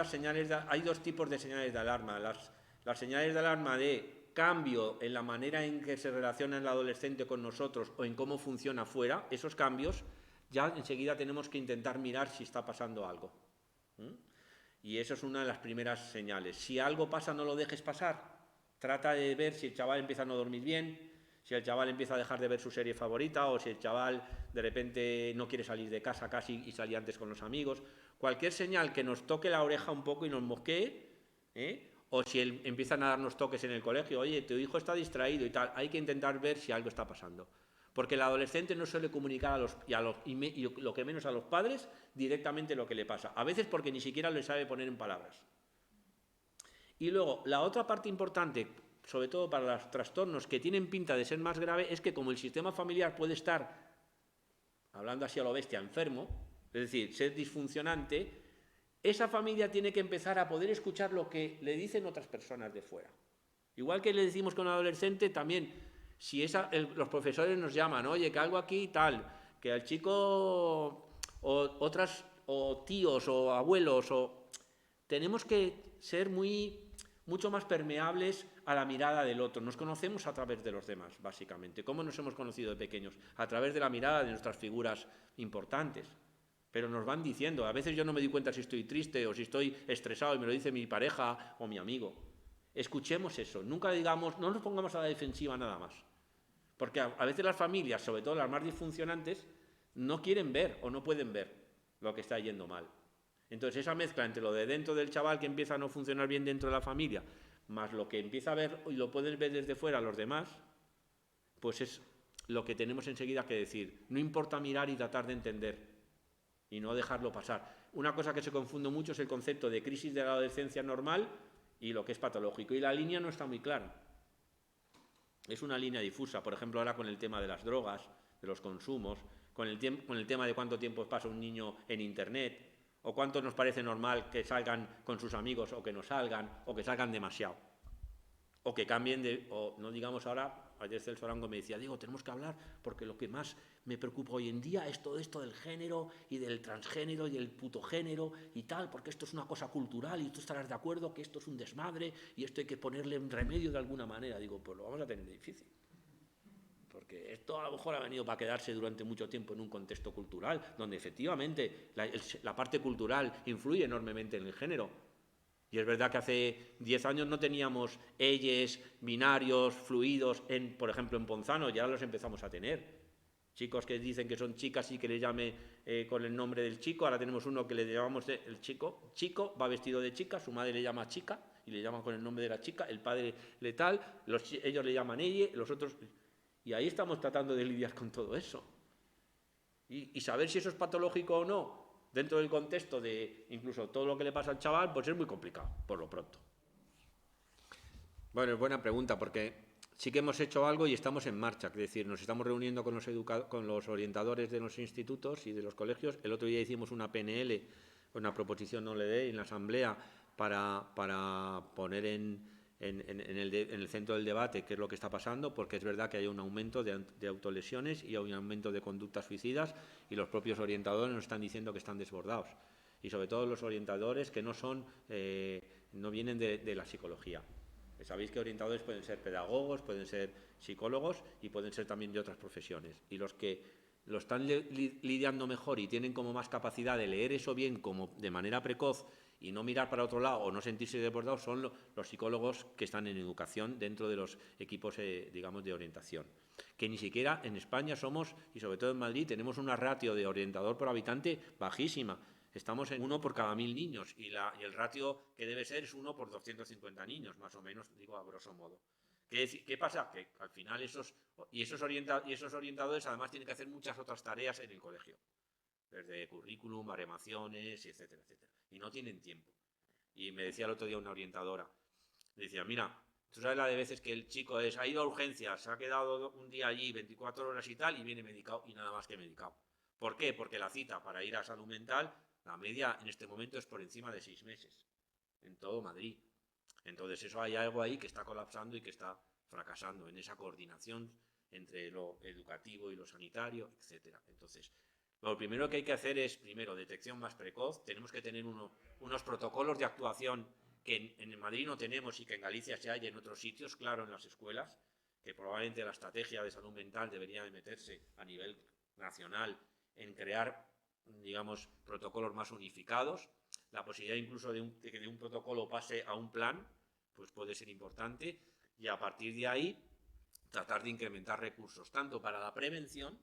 hay dos tipos de señales de alarma. Las señales de alarma de cambio en la manera en que se relaciona el adolescente con nosotros o en cómo funciona fuera, esos cambios, ya enseguida tenemos que intentar mirar si está pasando algo. Y eso es una de las primeras señales. Si algo pasa, no lo dejes pasar. Trata de ver si el chaval empieza a no dormir bien, si el chaval empieza a dejar de ver su serie favorita o si el chaval de repente no quiere salir de casa casi y salía antes con los amigos. Cualquier señal que nos toque la oreja un poco y nos mosquee, o si empiezan a darnos toques en el colegio, oye, tu hijo está distraído y tal, hay que intentar ver si algo está pasando. Porque el adolescente no suele comunicar y lo que menos a los padres directamente lo que le pasa. A veces porque ni siquiera le sabe poner en palabras. Y luego, la otra parte importante, sobre todo para los trastornos que tienen pinta de ser más grave, es que como el sistema familiar puede estar, hablando así a lo bestia, enfermo, es decir, ser disfuncionante, esa familia tiene que empezar a poder escuchar lo que le dicen otras personas de fuera. Igual que le decimos con un adolescente, también, si los profesores nos llaman, oye, que algo aquí tal, que al chico o tíos o abuelos, tenemos que ser mucho más permeables a la mirada del otro. Nos conocemos a través de los demás, básicamente. ¿Cómo nos hemos conocido de pequeños? A través de la mirada de nuestras figuras importantes. Pero nos van diciendo, a veces yo no me doy cuenta si estoy triste o si estoy estresado y me lo dice mi pareja o mi amigo. Escuchemos eso, nunca digamos, no nos pongamos a la defensiva nada más. Porque a veces las familias, sobre todo las más disfuncionantes, no quieren ver o no pueden ver lo que está yendo mal. Entonces esa mezcla entre lo de dentro del chaval que empieza a no funcionar bien dentro de la familia, más lo que empieza a ver y lo pueden ver desde fuera los demás, pues es lo que tenemos enseguida que decir. No importa mirar y tratar de entender y no dejarlo pasar. Una cosa que se confunde mucho es el concepto de crisis de la adolescencia normal y lo que es patológico. Y la línea no está muy clara. Es una línea difusa. Por ejemplo, ahora con el tema de las drogas, de los consumos, con el tema de cuánto tiempo pasa un niño en Internet, o cuánto nos parece normal que salgan con sus amigos o que no salgan, o que salgan demasiado. O que cambien no digamos ahora, ayer Celso Arango me decía, Diego, tenemos que hablar porque lo que más me preocupa hoy en día es todo esto del género y del transgénero y del puto género y tal, porque esto es una cosa cultural y tú estarás de acuerdo que esto es un desmadre y esto hay que ponerle un remedio de alguna manera. Digo, pues lo vamos a tener difícil. Porque esto a lo mejor ha venido para quedarse durante mucho tiempo en un contexto cultural, donde efectivamente la parte cultural influye enormemente en el género. Y es verdad que hace 10 años no teníamos ellos, binarios, fluidos, por ejemplo en Ponzano, ya los empezamos a tener. chicos que dicen que son chicas y que le llame con el nombre del chico. Ahora tenemos uno que le llamamos el chico. Chico va vestido de chica, su madre le llama chica y le llaman con el nombre de la chica, el padre le tal, ellos le llaman ella, los otros... Y ahí estamos tratando de lidiar con todo eso. Y saber si eso es patológico o no, dentro del contexto de incluso todo lo que le pasa al chaval, pues es muy complicado, por lo pronto. Bueno, es buena pregunta, porque sí que hemos hecho algo y estamos en marcha. Es decir, nos estamos reuniendo con los orientadores de los institutos y de los colegios. El otro día hicimos una PNL, una proposición no ley en la asamblea para poner en el centro del debate qué es lo que está pasando, porque es verdad que hay un aumento de autolesiones y hay un aumento de conductas suicidas, y los propios orientadores nos están diciendo que están desbordados. Y sobre todo los orientadores que no vienen de la psicología. Sabéis que orientadores pueden ser pedagogos, pueden ser psicólogos y pueden ser también de otras profesiones. Y los que lo están lidiando mejor y tienen como más capacidad de leer eso bien como de manera precoz y no mirar para otro lado o no sentirse desbordados son los psicólogos que están en educación dentro de los equipos, digamos, de orientación. Que ni siquiera en España somos, y sobre todo en Madrid, tenemos una ratio de orientador por habitante bajísima. Estamos en 1 por cada 1000 niños y el ratio que debe ser es 1 por 250 niños, más o menos, digo a grosso modo. ¿Qué pasa? Que al final esos orientadores además tienen que hacer muchas otras tareas en el colegio, desde currículum, baremaciones, etcétera, etcétera. Y no tienen tiempo. Y me decía el otro día una orientadora, decía, mira, tú sabes la de veces que el chico ha ido a urgencias, se ha quedado un día allí 24 horas y tal, y viene medicado y nada más que medicado. ¿Por qué? Porque la cita para ir a salud mental, la media en este momento es por encima de 6 meses, en todo Madrid. Entonces eso hay algo ahí que está colapsando y que está fracasando en esa coordinación entre lo educativo y lo sanitario, etcétera. Entonces, lo primero que hay que hacer es, primero, detección más precoz. Tenemos que tener unos protocolos de actuación que en Madrid no tenemos y que en Galicia se hay en otros sitios, claro, en las escuelas, que probablemente la estrategia de salud mental debería de meterse a nivel nacional en crear, digamos, protocolos más unificados. La posibilidad incluso de que de un protocolo pase a un plan, pues puede ser importante, y a partir de ahí tratar de incrementar recursos, tanto para la prevención,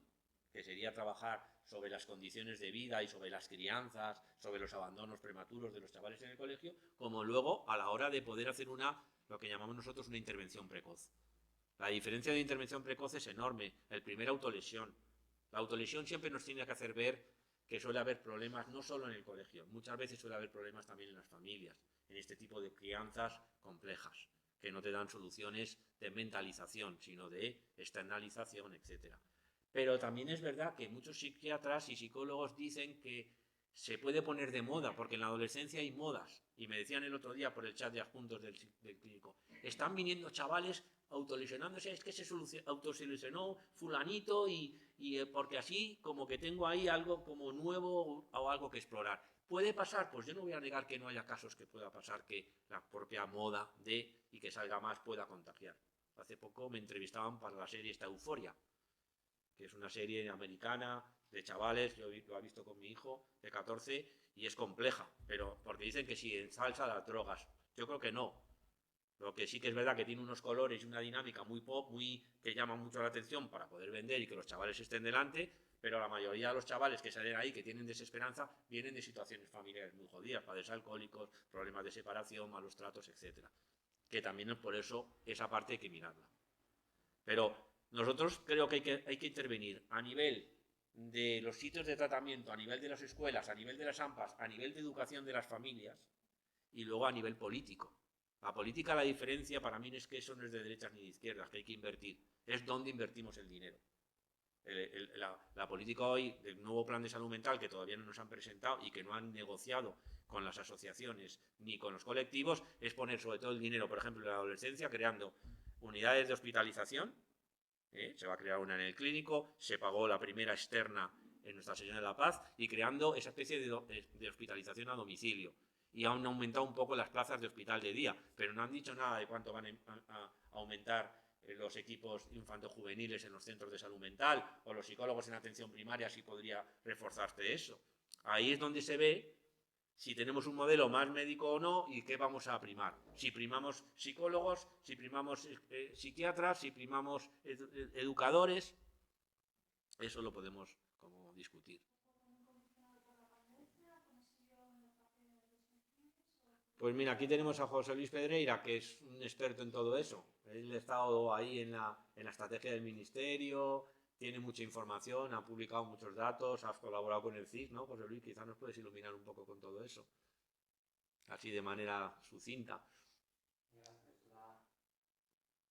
que sería trabajar sobre las condiciones de vida y sobre las crianzas, sobre los abandonos prematuros de los chavales en el colegio, como luego a la hora de poder hacer lo que llamamos nosotros una intervención precoz. La diferencia de intervención precoz es enorme. El primer, autolesión. La autolesión siempre nos tiene que hacer ver que suele haber problemas no solo en el colegio, muchas veces suele haber problemas también en las familias, en este tipo de crianzas complejas, que no te dan soluciones de mentalización, sino de externalización, etc. Pero también es verdad que muchos psiquiatras y psicólogos dicen que se puede poner de moda, porque en la adolescencia hay modas. Y me decían el otro día por el chat de adjuntos del clínico, están viniendo chavales autolesionándose, es que se autosolucionó fulanito y porque así como que tengo ahí algo como nuevo o algo que explorar. ¿Puede pasar? Pues yo no voy a negar que no haya casos que pueda pasar que la propia moda y que salga más pueda contagiar. Hace poco me entrevistaban para la serie esta Euforia, que es una serie americana de chavales, yo lo he visto con mi hijo de 14 y es compleja, pero porque dicen que si ensalza las drogas, yo creo que no. Lo que sí que es verdad que tiene unos colores y una dinámica muy pop, que llaman mucho la atención para poder vender y que los chavales estén delante, pero la mayoría de los chavales que salen ahí, que tienen desesperanza, vienen de situaciones familiares muy jodidas, padres alcohólicos, problemas de separación, malos tratos, etc. Que también es por eso esa parte hay que mirarla. Pero nosotros creo que hay que intervenir a nivel de los sitios de tratamiento, a nivel de las escuelas, a nivel de las AMPAs, a nivel de educación de las familias y luego a nivel político. La política, la diferencia para mí es que eso no es de derechas ni de izquierdas, que hay que invertir, es dónde invertimos el dinero. La política hoy del nuevo plan de salud mental que todavía no nos han presentado y que no han negociado con las asociaciones ni con los colectivos es poner sobre todo el dinero, por ejemplo, en la adolescencia, creando unidades de hospitalización. Se va a crear una en el clínico, se pagó la primera externa en Nuestra Señora de la Paz y creando esa especie de hospitalización a domicilio. Y han aumentado un poco las plazas de hospital de día, pero no han dicho nada de cuánto van a aumentar los equipos infantojuveniles en los centros de salud mental o los psicólogos en atención primaria, si podría reforzarse eso. Ahí es donde se ve si tenemos un modelo más médico o no y qué vamos a primar. Si primamos psicólogos, si primamos psiquiatras, si primamos educadores. Eso lo podemos como discutir. Pues mira, aquí tenemos a José Luis Pedreira, que es un experto en todo eso. Él ha estado ahí en la estrategia del ministerio, tiene mucha información, ha publicado muchos datos, has colaborado con el CIS, ¿no? José Luis, quizás nos puedes iluminar un poco con todo eso, así de manera sucinta. Gracias.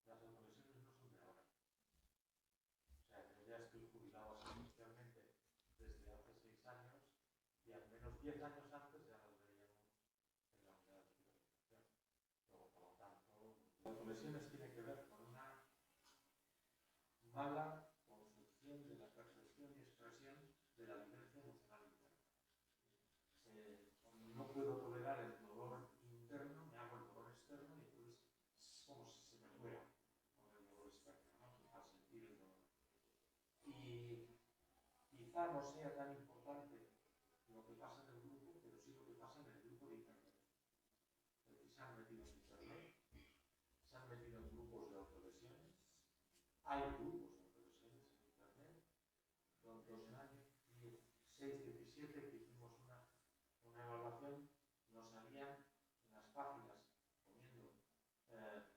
Las conexiones no son de ahora. O sea, yo ya estoy jubilado oficialmente desde hace 6 años y al menos 10 años antes ya las veíamos en la unidad de hospitalización. Luego, por lo tanto, las conexiones tienen que ver con una mala construcción de la percepción y expresión de la vivencia emocional interna. No puedo tolerar el dolor interno, me hago el dolor externo y entonces es como si se me fuera con el dolor externo, ¿no? Al sentir el dolor. Y quizá no sea tan importante lo que pasa en el grupo, pero sí lo que pasa en el grupo de internet. Es decir, se han metido en internet, se han metido en grupos de autolesiones, hay grupos de autolesiones en internet, donde en el año 16-17 que hicimos una evaluación, nos salían en las páginas poniendo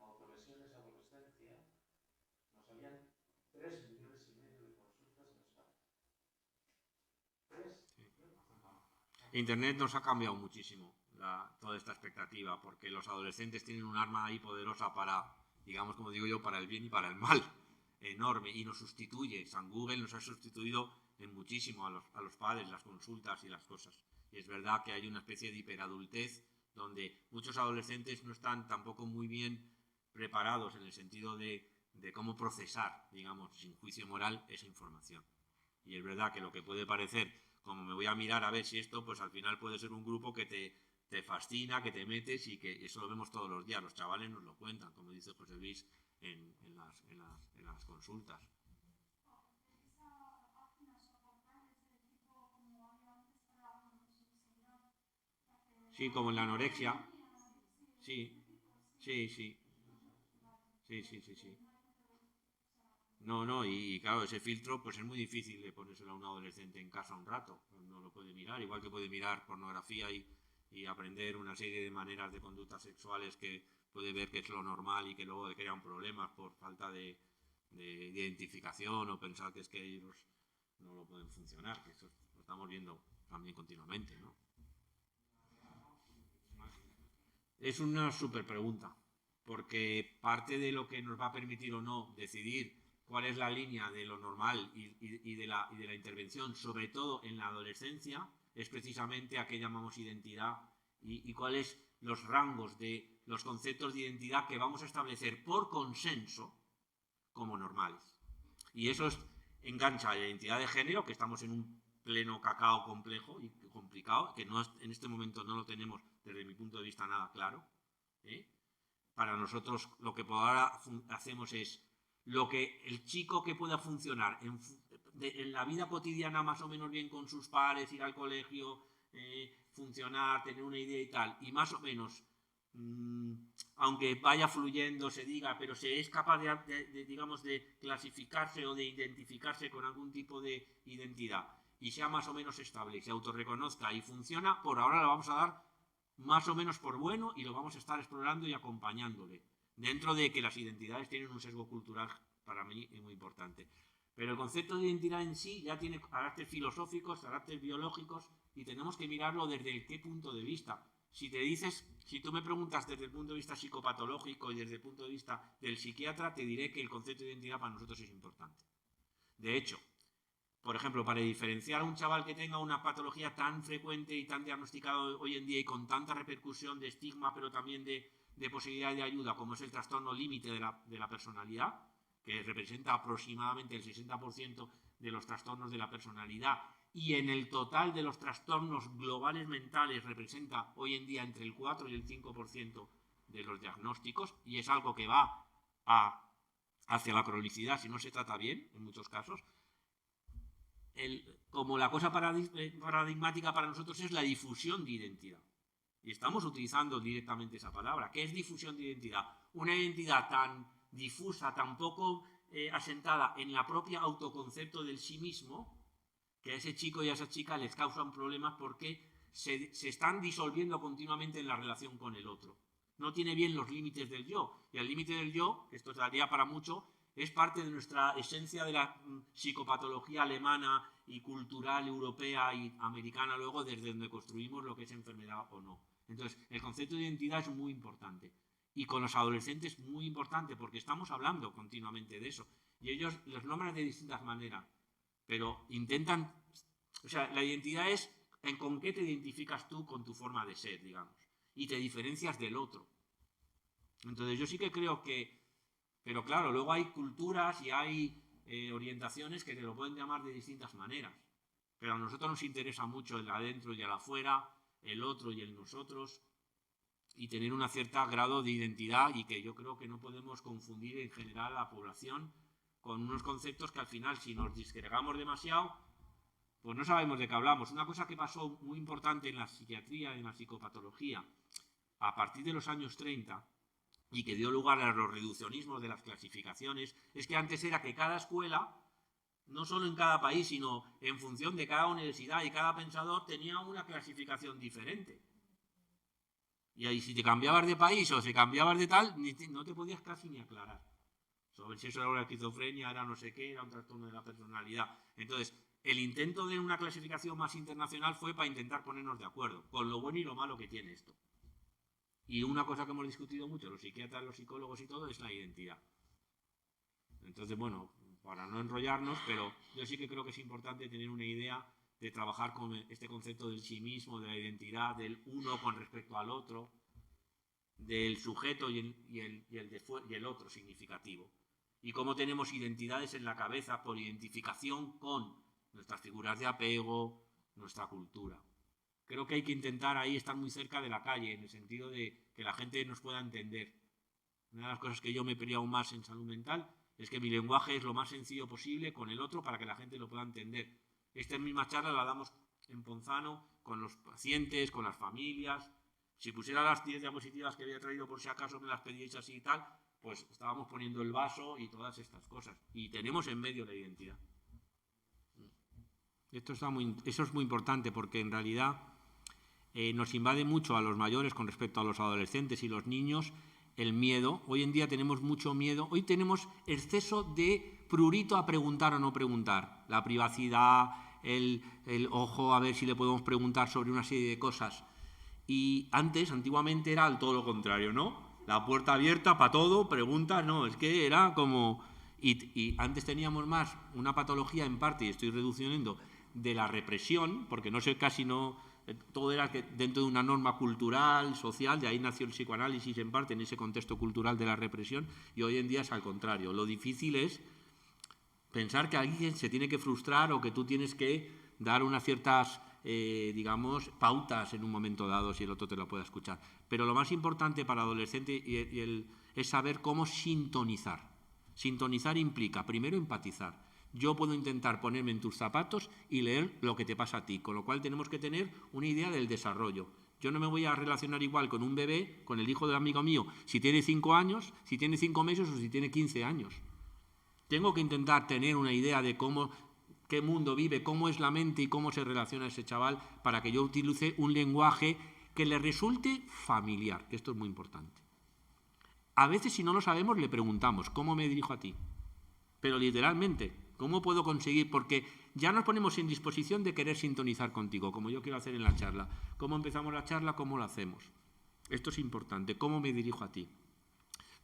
autolesiones adolescencia, nos salían 3,5 millones de consultas mensuales. Internet nos ha cambiado muchísimo toda esta expectativa, porque los adolescentes tienen un arma ahí poderosa para, digamos, como digo yo, para el bien y para el mal, enorme, y nos sustituye. San Google nos ha sustituido en muchísimo a los padres, las consultas y las cosas. Y es verdad que hay una especie de hiperadultez donde muchos adolescentes no están tampoco muy bien preparados en el sentido de cómo procesar, digamos, sin juicio moral, esa información. Y es verdad que lo que puede parecer, como me voy a mirar a ver si esto, pues al final puede ser un grupo que te fascina, que te metes y que eso lo vemos todos los días. Los chavales nos lo cuentan, como dice José Luis en las consultas. Sí, como en la anorexia. Sí, sí, sí. Sí, sí, sí, sí. No, y claro, ese filtro pues es muy difícil de ponérselo a un adolescente en casa un rato. No lo puede mirar, igual que puede mirar pornografía y aprender una serie de maneras de conductas sexuales que puede ver que es lo normal y que luego le crean problemas por falta de identificación o pensar que es que ellos no lo pueden funcionar, que eso lo estamos viendo también continuamente, ¿no? Es una súper pregunta, porque parte de lo que nos va a permitir o no decidir cuál es la línea de lo normal y de la intervención, sobre todo en la adolescencia, es precisamente a qué llamamos identidad y cuáles los rangos de los conceptos de identidad que vamos a establecer por consenso como normales. Y eso engancha a la identidad de género, que estamos en un pleno cacao complejo y complicado, que no, en este momento no lo tenemos desde mi punto de vista nada claro. Para nosotros lo que por ahora hacemos es lo que el chico que pueda funcionar en la vida cotidiana más o menos bien con sus pares, ir al colegio, funcionar, tener una idea y tal, y más o menos aunque vaya fluyendo, se diga, pero se es capaz digamos, de clasificarse o de identificarse con algún tipo de identidad y sea más o menos estable, se autorreconozca y funciona, por ahora lo vamos a dar más o menos por bueno y lo vamos a estar explorando y acompañándole, dentro de que las identidades tienen un sesgo cultural para mí muy importante. Pero el concepto de identidad en sí ya tiene caracteres filosóficos, caracteres biológicos y tenemos que mirarlo desde el qué punto de vista. Si tú me preguntas desde el punto de vista psicopatológico y desde el punto de vista del psiquiatra, te diré que el concepto de identidad para nosotros es importante. De hecho, por ejemplo, para diferenciar a un chaval que tenga una patología tan frecuente y tan diagnosticada hoy en día y con tanta repercusión de estigma, pero también de posibilidad de ayuda, como es el trastorno límite de la personalidad, que representa aproximadamente el 60% de los trastornos de la personalidad y en el total de los trastornos globales mentales representa hoy en día entre el 4 y el 5% de los diagnósticos, y es algo que va hacia la cronicidad si no se trata bien en muchos casos. Como la cosa paradigmática para nosotros es la difusión de identidad. Y estamos utilizando directamente esa palabra. ¿Qué es difusión de identidad? Una identidad tan difusa, tan poco asentada en la propia autoconcepto del sí mismo, que a ese chico y a esa chica les causan problemas porque se están disolviendo continuamente en la relación con el otro. No tiene bien los límites del yo. Y el límite del yo, que esto daría para mucho, es parte de nuestra esencia de la psicopatología alemana y cultural europea y americana, luego desde donde construimos lo que es enfermedad o no. Entonces, el concepto de identidad es muy importante. Y con los adolescentes muy importante, porque estamos hablando continuamente de eso. Y ellos los nombran de distintas maneras, pero intentan... O sea, la identidad es en con qué te identificas tú con tu forma de ser, digamos, y te diferencias del otro. Entonces, yo sí que creo que... Pero claro, luego hay culturas y hay orientaciones que te lo pueden llamar de distintas maneras. Pero a nosotros nos interesa mucho el adentro y el afuera, el otro y el nosotros, y tener un cierto grado de identidad, y que yo creo que no podemos confundir en general a la población con unos conceptos que al final, si nos disgregamos demasiado, pues no sabemos de qué hablamos. Una cosa que pasó muy importante en la psiquiatría, en la psicopatología, a partir de los años 30, y que dio lugar a los reduccionismos de las clasificaciones, es que antes era que cada escuela, no solo en cada país, sino en función de cada universidad y cada pensador, tenía una clasificación diferente. Y ahí si te cambiabas de país o si cambiabas de tal, no te podías casi ni aclarar. Sobre si eso era una esquizofrenia, era no sé qué, era un trastorno de la personalidad. Entonces, el intento de una clasificación más internacional fue para intentar ponernos de acuerdo, con lo bueno y lo malo que tiene esto. Y una cosa que hemos discutido mucho, los psiquiatras, los psicólogos y todo, es la identidad. Entonces, bueno, para no enrollarnos, pero yo sí que creo que es importante tener una idea de trabajar con este concepto del sí mismo, de la identidad, del uno con respecto al otro, del sujeto y el otro significativo. Y cómo tenemos identidades en la cabeza por identificación con nuestras figuras de apego, nuestra cultura. Creo que hay que intentar ahí estar muy cerca de la calle, en el sentido de que la gente nos pueda entender. Una de las cosas que yo me he peleado más en salud mental es que mi lenguaje es lo más sencillo posible con el otro para que la gente lo pueda entender. Esta misma charla la damos en Ponzano con los pacientes, con las familias. Si pusiera las 10 diapositivas que había traído por si acaso me las pedíais así y tal, pues estábamos poniendo el vaso y todas estas cosas. Y tenemos en medio la identidad. Eso es muy importante porque en realidad nos invade mucho a los mayores con respecto a los adolescentes y los niños el miedo. Hoy en día tenemos mucho miedo. Hoy tenemos exceso de prurito a preguntar o no preguntar. La privacidad, el ojo a ver si le podemos preguntar sobre una serie de cosas. Y antiguamente era todo lo contrario, ¿no? La puerta abierta para todo, preguntas, no, es que era como... Y antes teníamos más una patología en parte, y estoy reduciendo, de la represión, porque todo era dentro de una norma cultural, social, de ahí nació el psicoanálisis en parte, en ese contexto cultural de la represión, y hoy en día es al contrario. Lo difícil es pensar que alguien se tiene que frustrar o que tú tienes que dar unas ciertas, digamos, pautas en un momento dado si el otro te lo puede escuchar. Pero lo más importante para el adolescente es saber cómo sintonizar. Sintonizar implica, primero, empatizar. Yo puedo intentar ponerme en tus zapatos y leer lo que te pasa a ti, con lo cual tenemos que tener una idea del desarrollo. Yo no me voy a relacionar igual con un bebé, con el hijo del amigo mío, si tiene 5 años, si tiene 5 meses o si tiene 15 años. Tengo que intentar tener una idea de qué mundo vive, cómo es la mente y cómo se relaciona ese chaval para que yo utilice un lenguaje que le resulte familiar, que esto es muy importante. A veces, si no lo sabemos, le preguntamos, ¿cómo me dirijo a ti? Pero literalmente, ¿cómo puedo conseguir? Porque ya nos ponemos en disposición de querer sintonizar contigo, como yo quiero hacer en la charla. ¿Cómo empezamos la charla? ¿Cómo lo hacemos? Esto es importante. ¿Cómo me dirijo a ti?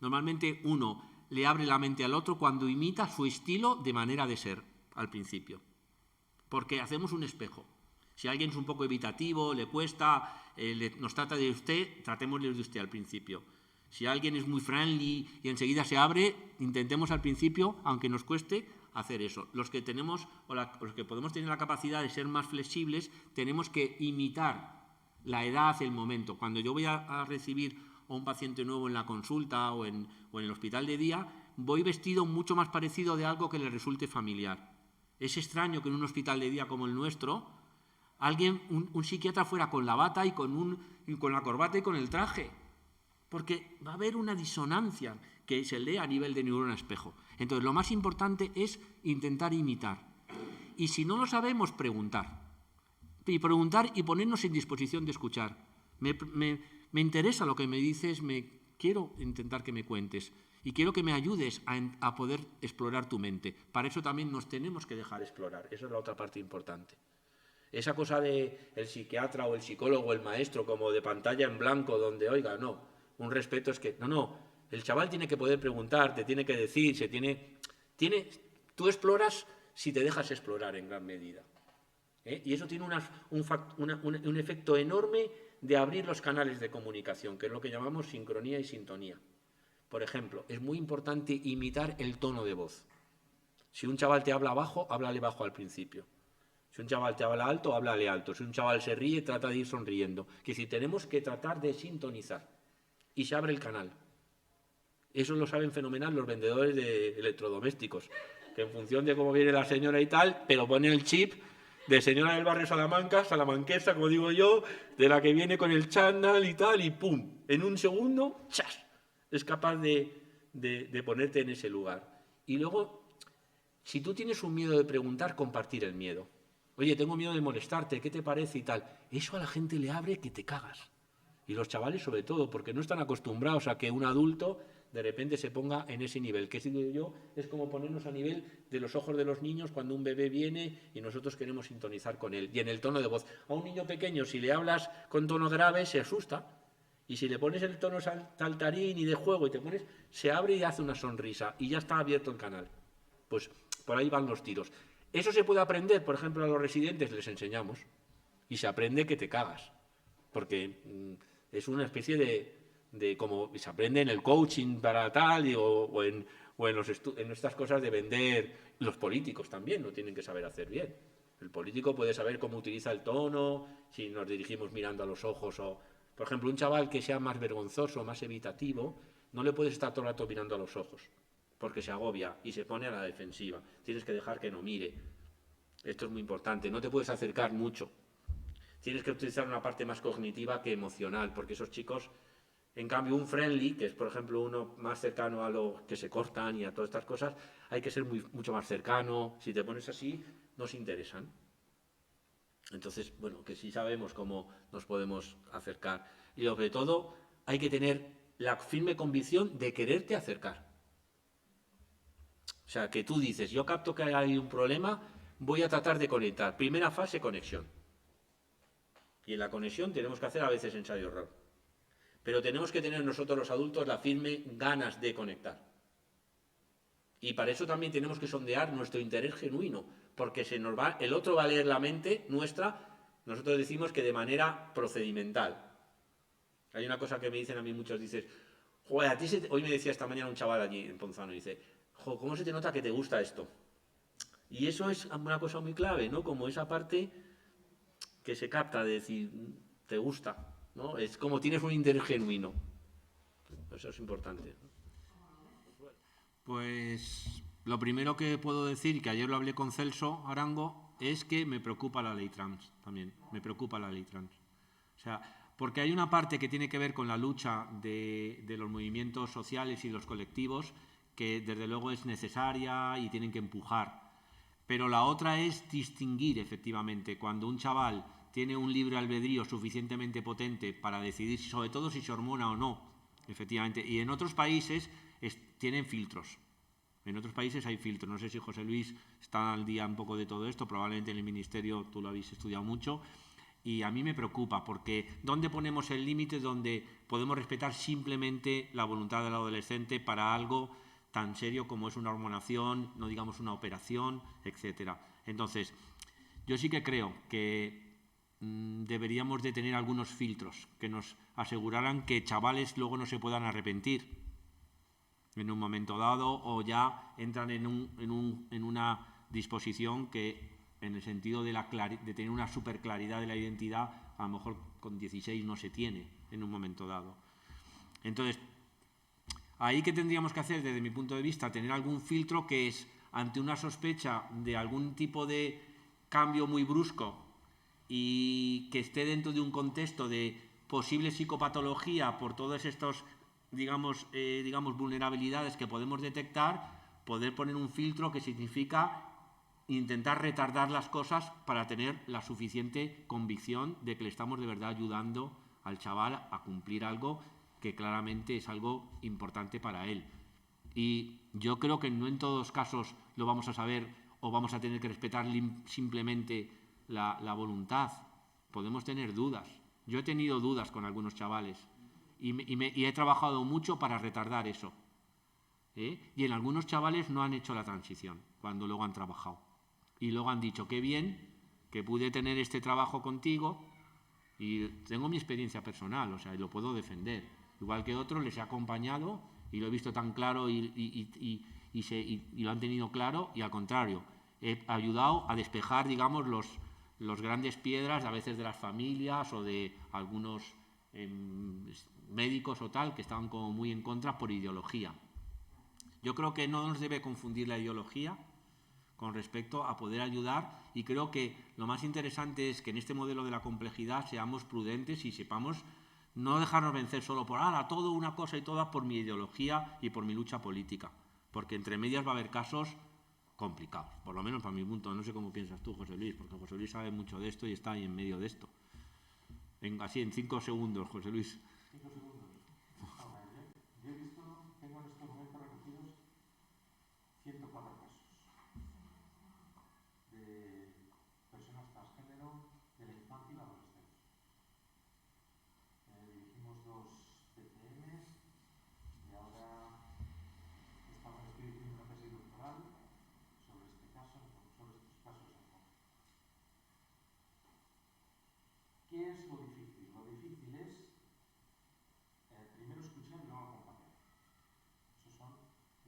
Normalmente uno le abre la mente al otro cuando imita su estilo de manera de ser al principio. Porque hacemos un espejo. Si alguien es un poco evitativo, le cuesta, nos trata de usted, tratémosle de usted al principio. Si alguien es muy friendly y enseguida se abre, intentemos al principio, aunque nos cueste, hacer eso. Los que tenemos los que podemos tener la capacidad de ser más flexibles, tenemos que imitar la edad, el momento. Cuando yo voy a recibir a un paciente nuevo en la consulta o en el hospital de día, voy vestido mucho más parecido de algo que le resulte familiar. Es extraño que en un hospital de día como el nuestro, un psiquiatra fuera con la bata y con la corbata y con el traje. porque va a haber una disonancia que se lee a nivel de neurona espejo. Entonces, lo más importante es intentar imitar. Y si no lo sabemos, preguntar. Y preguntar y ponernos en disposición de escuchar. Me interesa lo que me dices, quiero intentar que me cuentes y quiero que me ayudes a poder explorar tu mente. Para eso también nos tenemos que dejar explorar. Esa es la otra parte importante. Esa cosa de el psiquiatra o el psicólogo o el maestro como de pantalla en blanco donde, oiga, no, un respeto es que, no, el chaval tiene que poder preguntar, te tiene que decir, tú exploras si te dejas explorar en gran medida. Y eso tiene un efecto enorme de abrir los canales de comunicación, que es lo que llamamos sincronía y sintonía. Por ejemplo, es muy importante imitar el tono de voz. Si un chaval te habla bajo, háblale bajo al principio. Si un chaval te habla alto, háblale alto. Si un chaval se ríe, trata de ir sonriendo. Que si tenemos que tratar de sintonizar. Y se abre el canal. Eso lo saben fenomenal los vendedores de electrodomésticos. Que en función de cómo viene la señora y tal, pero pone el chip de señora del barrio Salamanca, salamanquesa, como digo yo, de la que viene con el chándal y tal, y ¡pum! En un segundo, ¡chas! Es capaz de ponerte en ese lugar. Y luego, si tú tienes un miedo de preguntar, compartir el miedo. Oye, tengo miedo de molestarte, ¿qué te parece y tal? Eso a la gente le abre que te cagas. Y los chavales sobre todo, porque no están acostumbrados a que un adulto de repente se ponga en ese nivel. Que digo yo, es como ponernos a nivel de los ojos de los niños cuando un bebé viene y nosotros queremos sintonizar con él. Y en el tono de voz. A un niño pequeño, si le hablas con tono grave, se asusta. Y si le pones el tono saltarín y de juego y te pones, se abre y hace una sonrisa. Y ya está abierto el canal. Pues por ahí van los tiros. Eso se puede aprender, por ejemplo, a los residentes les enseñamos. Y se aprende que te cagas. Porque es una especie de como se aprende en el coaching para tal o en estas cosas de vender. Los políticos también lo tienen que saber hacer bien. El político puede saber cómo utiliza el tono, si nos dirigimos mirando a los ojos o, por ejemplo, un chaval que sea más vergonzoso, más evitativo, no le puedes estar todo el rato mirando a los ojos, porque se agobia y se pone a la defensiva. Tienes que dejar que no mire. Esto es muy importante. No te puedes acercar mucho. Tienes que utilizar una parte más cognitiva que emocional, porque esos chicos, en cambio, un friendly, que es, por ejemplo, uno más cercano a lo que se cortan y a todas estas cosas, hay que ser mucho más cercano. Si te pones así, no se interesan. Entonces, bueno, que sí sabemos cómo nos podemos acercar. Y sobre todo, hay que tener la firme convicción de quererte acercar. O sea, que tú dices, yo capto que hay un problema, voy a tratar de conectar. Primera fase, conexión. Y en la conexión tenemos que hacer a veces ensayo-error. Pero tenemos que tener nosotros los adultos la firme ganas de conectar. Y para eso también tenemos que sondear nuestro interés genuino, porque el otro va a leer la mente nuestra, nosotros decimos que de manera procedimental. Hay una cosa que me dicen a mí muchos, dices, joder, hoy me decía esta mañana un chaval allí en Ponzano, dice, joder, ¿cómo se te nota que te gusta esto? Y eso es una cosa muy clave, ¿no? Como esa parte que se capta de decir, te gusta, ¿no? Es como tienes un interés genuino. Eso es importante. Pues lo primero que puedo decir, que ayer lo hablé con Celso Arango, es que me preocupa la ley trans también. Me preocupa la ley trans. O sea, porque hay una parte que tiene que ver con la lucha de los movimientos sociales y los colectivos que desde luego es necesaria y tienen que empujar. Pero la otra es distinguir efectivamente cuando un chaval tiene un libre albedrío suficientemente potente para decidir sobre todo si se hormona o no, efectivamente. Y en otros países tienen filtros. En otros países hay filtros. No sé si José Luis está al día un poco de todo esto, probablemente en el ministerio tú lo habéis estudiado mucho. Y a mí me preocupa porque ¿dónde ponemos el límite donde podemos respetar simplemente la voluntad del adolescente para algo tan serio como es una hormonación, no digamos una operación, etcétera? Entonces, yo sí que creo que deberíamos de tener algunos filtros que nos aseguraran que chavales luego no se puedan arrepentir en un momento dado o ya entran en una disposición que en el sentido de tener una superclaridad de la identidad, a lo mejor con 16 no se tiene en un momento dado. Entonces, ahí que tendríamos que hacer, desde mi punto de vista, tener algún filtro que es, ante una sospecha de algún tipo de cambio muy brusco y que esté dentro de un contexto de posible psicopatología por todos estos digamos, vulnerabilidades que podemos detectar, poder poner un filtro que significa intentar retardar las cosas para tener la suficiente convicción de que le estamos de verdad ayudando al chaval a cumplir algo que claramente es algo importante para él. Y yo creo que no en todos los casos lo vamos a saber o vamos a tener que respetar simplemente la voluntad. Podemos tener dudas. Yo he tenido dudas con algunos chavales y he trabajado mucho para retardar eso. Y en algunos chavales no han hecho la transición cuando luego han trabajado. Y luego han dicho, qué bien que pude tener este trabajo contigo y tengo mi experiencia personal, o sea, y lo puedo defender. Igual que otros les he acompañado y lo he visto tan claro y lo han tenido claro, y al contrario, he ayudado a despejar, digamos, los grandes piedras a veces de las familias o de algunos médicos o tal que estaban como muy en contra por ideología. Yo creo que no nos debe confundir la ideología con respecto a poder ayudar, y creo que lo más interesante es que en este modelo de la complejidad seamos prudentes y sepamos no dejarnos vencer solo por todo una cosa y todas por mi ideología y por mi lucha política, porque entre medias va a haber casos complicados, por lo menos para mi punto. No sé cómo piensas tú, José Luis, porque José Luis sabe mucho de esto y está ahí en medio de esto. Así en 5 segundos, José Luis. 5 segundos. Yo he visto, tengo en estos momentos recogidos 104 casos de personas transgénero de la infancia y la adolescencia. Dirigimos 2 TCMs y ahora estoy dirigiendo una tesis doctoral sobre este caso, sobre estos casos en concreto. ¿Qué es lo difícil? Lo difícil es primero escuchar y luego acompañar. Esos son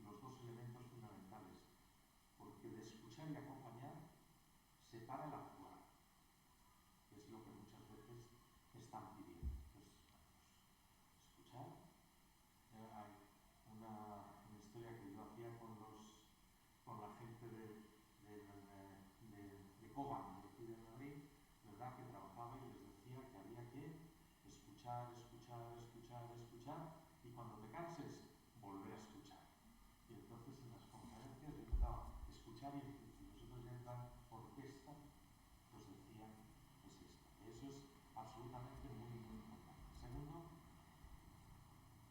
los 2 elementos fundamentales, porque de escuchar y acompañar separa el actuar, que es lo que muchas veces están pidiendo. Entonces, escuchar. Hay una historia que yo hacía con la gente de Coban, de aquí de Madrid, ¿verdad? Que trabajaba y les decía que había que escuchar, y cuando te canses, volver a escuchar. Y entonces en las conferencias yo empezaba a escuchar y nosotros ya en la orquesta pues decían pues esto. Eso es absolutamente muy, muy importante. Segundo,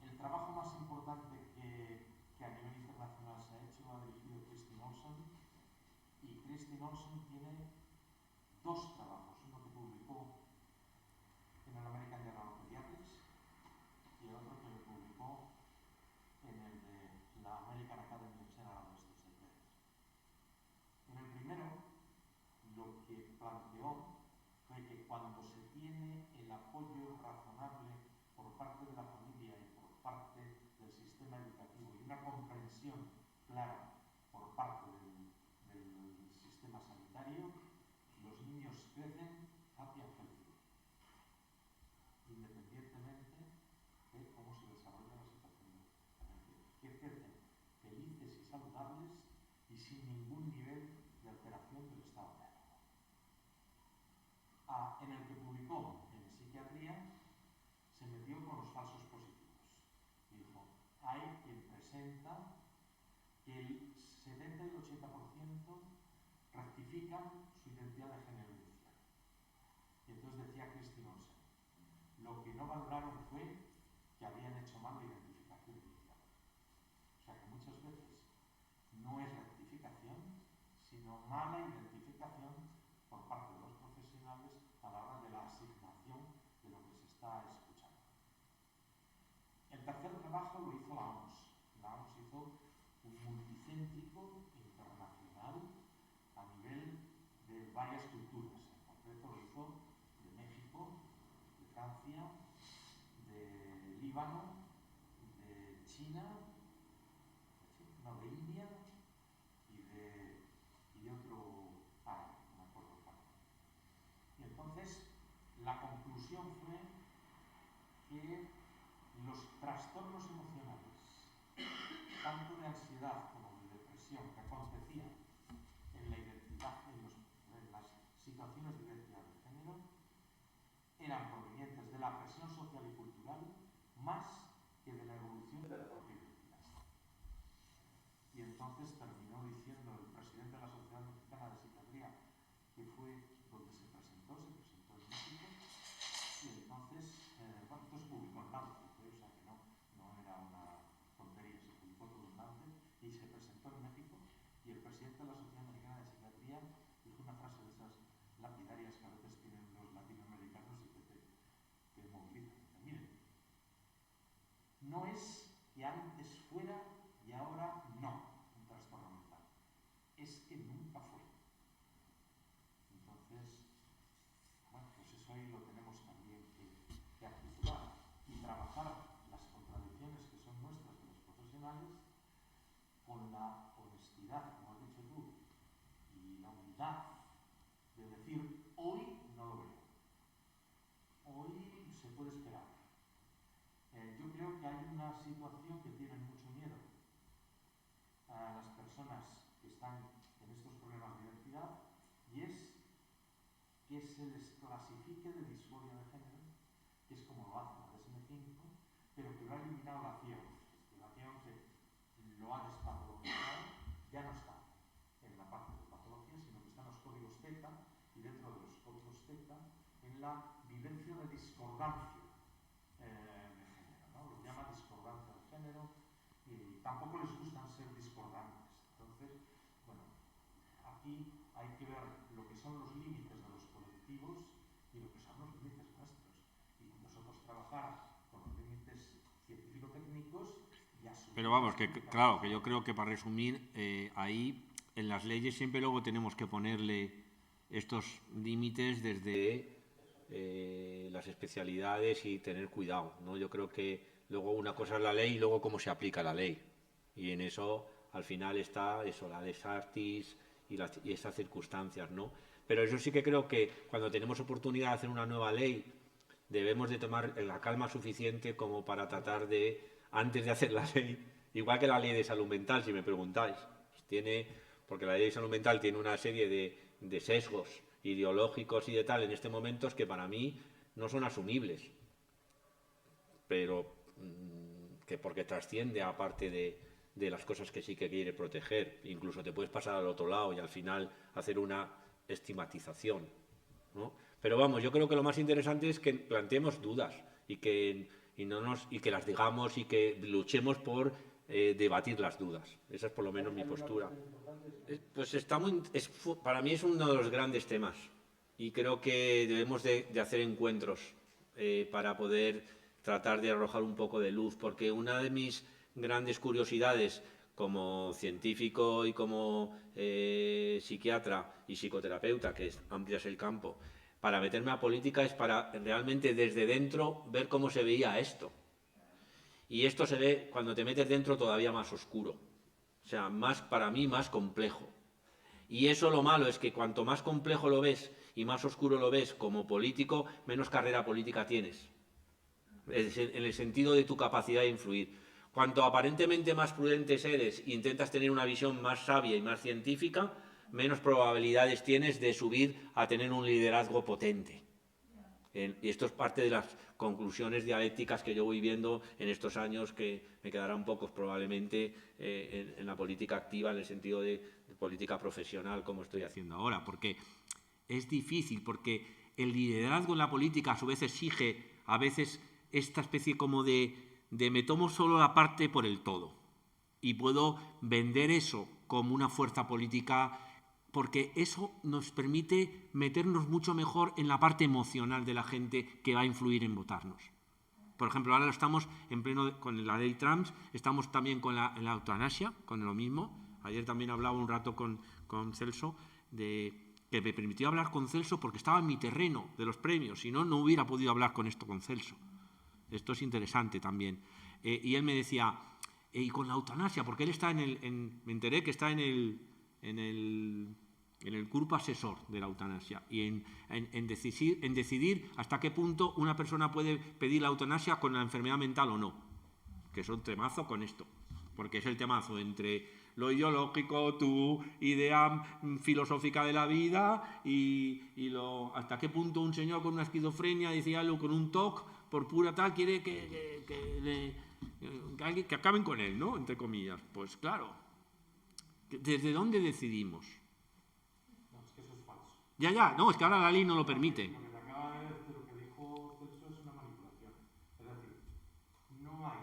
el trabajo más importante que a nivel internacional se ha hecho lo ha dirigido Kristin Olson, y Kristin Olson tiene 2 trabajos, uno que publicó en el American Journal of Pediatrics y el otro que publicó en el de la American Academy of General Anesthesia. En el primero, lo que planteó fue que cuando se tiene el apoyo razonable por parte de la familia y por parte del sistema educativo y una comprensión clara por parte del sistema sanitario, los niños crecen happy and healthy, independientemente de cómo se desarrolla la situación que crecen felices y saludables y sin ningún nivel de alteración del estado de ánimo. En el que publicó en psiquiatría, se metió con los falsos positivos. Dijo, hay quien presenta que el 70 y el 80% rectifican su identidad de género inicial. Y entonces decía Kristin Olsen, lo que no valoraron fue que habían hecho mal la identificación inicial. O sea que muchas veces no es rectificación, sino mala identificación por parte de los profesionales a la hora de la asignación de lo que se está escuchando. El tercer trabajo lo hizo la OMS. La OMS hizo un multicéntrico internacional a nivel de varias culturas. En concreto lo hizo de México, de Francia, de Líbano, de China, de India y de otro país, no me acuerdo cuál. Y entonces la conclusión fue que los trastornos emocionales, tanto de ansiedad como de depresión, que acontecían en la identidad, en las situaciones de identidad de género, eran provenientes de la presión social y cultural más que de la evolución que antes fuera y ahora no un trastorno mental. Es que nunca fue. Entonces, bueno, pues eso ahí lo tenemos también que articular y trabajar las contradicciones que son nuestras de los profesionales con la honestidad, como has dicho tú, y la humildad de decir, hoy no lo veo, hoy se puede esperar. Yo creo que hay una situación que tienen mucho miedo a las personas que están en estos problemas de identidad, y es que se les clasifique de disforia de género, que es como lo hace la DSM-5, pero que lo ha eliminado la CIA-11. La CIA-11 lo ha despatologizado, ya no está en la parte de patología, sino que están los códigos Z, y dentro de los códigos Z, en la vivencia de discordancia de género, ¿no? Lo llama discordancia de género, y tampoco les gustan ser discordantes. Entonces, bueno, aquí hay que ver lo que son los límites de los colectivos y lo que son los límites nuestros. Y nosotros trabajar con los límites científico-técnicos y asumir... Pero vamos, que claro, que yo creo que para resumir, ahí en las leyes siempre luego tenemos que ponerle estos límites desde las especialidades y tener cuidado, ¿no? Yo creo que luego una cosa es la ley y luego cómo se aplica la ley. Y en eso al final está eso, la lex artis y esas circunstancias, ¿no? Pero eso sí que creo que cuando tenemos oportunidad de hacer una nueva ley debemos de tomar la calma suficiente como para tratar de, antes de hacer la ley, igual que la ley de salud mental, si me preguntáis, porque la ley de salud mental tiene una serie de sesgos ideológicos y de tal en este momento que para mí no son asumibles, pero que porque trasciende aparte de las cosas que sí que quiere proteger, incluso te puedes pasar al otro lado y al final hacer una estigmatización, ¿no? Pero vamos, yo creo que lo más interesante es que planteemos dudas y que las digamos y que luchemos por debatir las dudas. Esa es por lo menos mi postura. Pues para mí es uno de los grandes temas y creo que debemos de hacer encuentros para poder tratar de arrojar un poco de luz, porque una de mis grandes curiosidades como científico y como psiquiatra y psicoterapeuta, que amplias el campo, para meterme a política es para realmente desde dentro ver cómo se veía esto. Y esto se ve cuando te metes dentro todavía más oscuro, o sea, para mí más complejo. Y eso lo malo es que cuanto más complejo lo ves y más oscuro lo ves como político, menos carrera política tienes, en el sentido de tu capacidad de influir. Cuanto aparentemente más prudentes eres e intentas tener una visión más sabia y más científica, menos probabilidades tienes de subir a tener un liderazgo potente. Y esto es parte de las conclusiones dialécticas que yo voy viendo en estos años, que me quedarán pocos probablemente en la política activa, en el sentido de política profesional, como estoy haciendo ahora. Porque es difícil, porque el liderazgo en la política a su vez exige a veces esta especie como de me tomo solo la parte por el todo y puedo vender eso como una fuerza política, porque eso nos permite meternos mucho mejor en la parte emocional de la gente que va a influir en votarnos. Por ejemplo, ahora estamos en pleno con la ley trans, estamos también con la eutanasia, con lo mismo. Ayer también hablaba un rato con Celso, que me permitió hablar con Celso porque estaba en mi terreno de los premios, si no, no hubiera podido hablar con Celso. Esto es interesante también. Y él me decía, y con la eutanasia, porque él está me enteré que está en el grupo asesor de la eutanasia y en decidir hasta qué punto una persona puede pedir la eutanasia con la enfermedad mental o no, que es un temazo con esto, porque es el temazo entre lo ideológico, tu idea filosófica de la vida y hasta qué punto un señor con una esquizofrenia, decía algo con un TOC, por pura tal, quiere que acaben con él, ¿no? Entre comillas. Pues claro, ¿desde dónde decidimos? Ya, no, es que ahora la ley no lo permite. Lo que acaba de decir, lo que dijo Celso es una manipulación. Es decir, no hay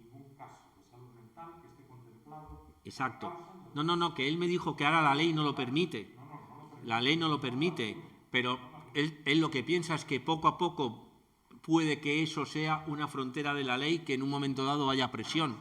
ningún caso de salud mental que esté contemplado. Exacto. No, que él me dijo que ahora la ley no lo permite. La ley no lo permite, pero él lo que piensa es que poco a poco puede que eso sea una frontera de la ley, que en un momento dado haya presión.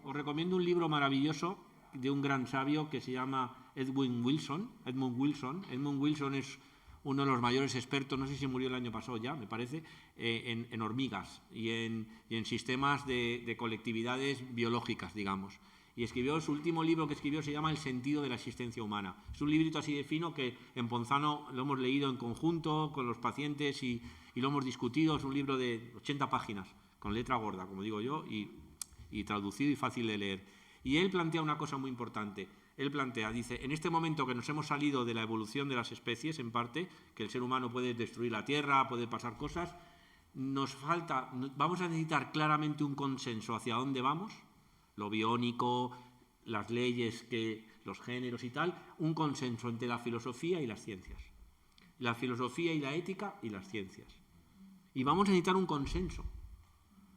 os recomiendo un libro maravilloso de un gran sabio que se llama Edmund Wilson. Edmund Wilson es uno de los mayores expertos, no sé si murió el año pasado ya, me parece, en hormigas y en sistemas de colectividades biológicas, digamos. Y escribió, su último libro que escribió se llama El sentido de la existencia humana. Es un librito así de fino que en Ponzano lo hemos leído en conjunto con los pacientes y lo hemos discutido. Es un libro de 80 páginas, con letra gorda, como digo yo, y traducido y fácil de leer. Y él plantea una cosa muy importante. Él plantea, dice, en este momento que nos hemos salido de la evolución de las especies, en parte, que el ser humano puede destruir la Tierra, puede pasar cosas, vamos a necesitar claramente un consenso hacia dónde vamos, lo biónico, las leyes, los géneros y tal, un consenso entre la filosofía y las ciencias. La filosofía y la ética y las ciencias. Y vamos a necesitar un consenso,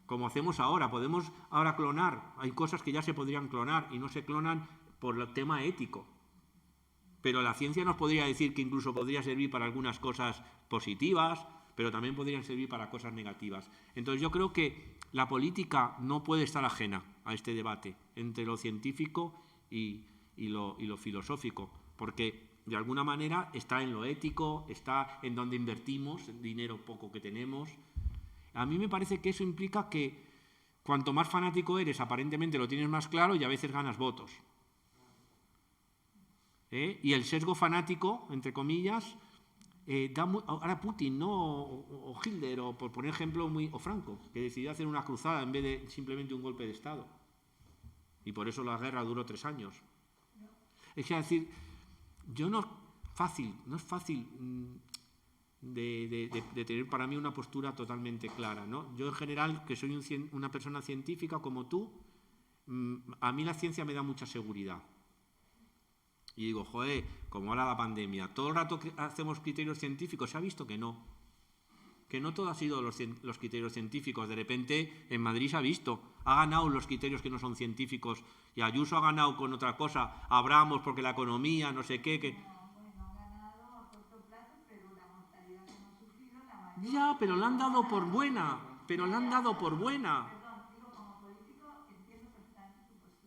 como hacemos ahora. Podemos ahora clonar, hay cosas que ya se podrían clonar y no se clonan por el tema ético. Pero la ciencia nos podría decir que incluso podría servir para algunas cosas positivas, pero también podrían servir para cosas negativas. Entonces yo creo que la política no puede estar ajena a este debate entre lo científico y lo filosófico, porque de alguna manera está en lo ético, está en donde invertimos el dinero poco que tenemos. A mí me parece que eso implica que cuanto más fanático eres, aparentemente lo tienes más claro y a veces ganas votos. Y el sesgo fanático, entre comillas, ahora Putin, ¿no? O Hitler, o por poner ejemplo, o Franco, que decidió hacer una cruzada en vez de simplemente un golpe de Estado. Y por eso la guerra duró 3 años. Es decir, no es fácil de tener para mí una postura totalmente clara, ¿no? Yo en general, que soy una persona científica como tú, a mí la ciencia me da mucha seguridad. Y digo, joder, como ahora la pandemia, todo el rato hacemos criterios científicos, se ha visto que no todo ha sido los criterios científicos. De repente en Madrid se ha visto, ha ganado los criterios que no son científicos y Ayuso ha ganado con otra cosa, Abramos porque la economía, no sé qué, Ya, pero la han dado por buena,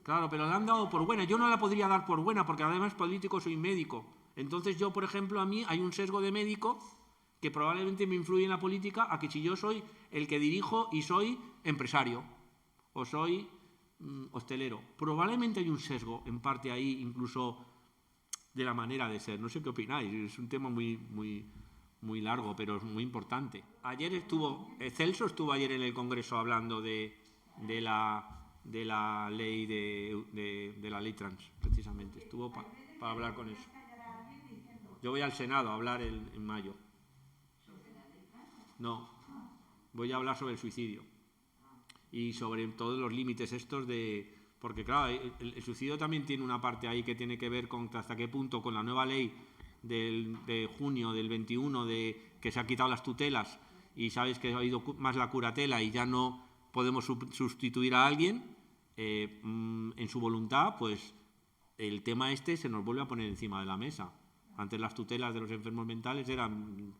Claro, pero la han dado por buena. Yo no la podría dar por buena porque además político soy médico. Entonces yo, por ejemplo, a mí hay un sesgo de médico que probablemente me influye en la política a que si yo soy el que dirijo y soy empresario o soy hostelero. Probablemente hay un sesgo en parte ahí, incluso de la manera de ser. No sé qué opináis, es un tema muy largo, pero es muy importante. Ayer Celso estuvo ayer en el Congreso hablando de la ley de la ley trans, precisamente. Estuvo para hablar con eso. Yo voy al Senado a hablar en mayo. No, voy a hablar sobre el suicidio y sobre todos los límites estos porque claro, el suicidio también tiene una parte ahí que tiene que ver con hasta qué punto con la nueva ley de junio del 21 que se han quitado las tutelas y sabéis que ha ido más la curatela y ya no podemos sustituir a alguien en su voluntad, pues el tema se nos vuelve a poner encima de la mesa. Antes las tutelas de los enfermos mentales eran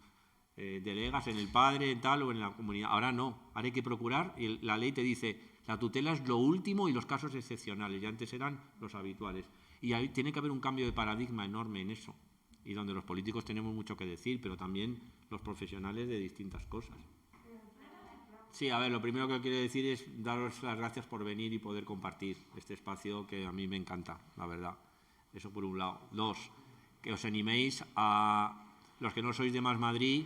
delegas en el padre, tal o en la comunidad. Ahora no, ahora hay que procurar y la ley te dice la tutela es lo último y los casos excepcionales, y antes eran los habituales. Y ahí tiene que haber un cambio de paradigma enorme en eso, y donde los políticos tenemos mucho que decir, pero también los profesionales de distintas cosas. Sí, a ver, lo primero que quiero decir es daros las gracias por venir y poder compartir este espacio que a mí me encanta, la verdad. Eso por un lado. 2, que os animéis a los que no sois de Más Madrid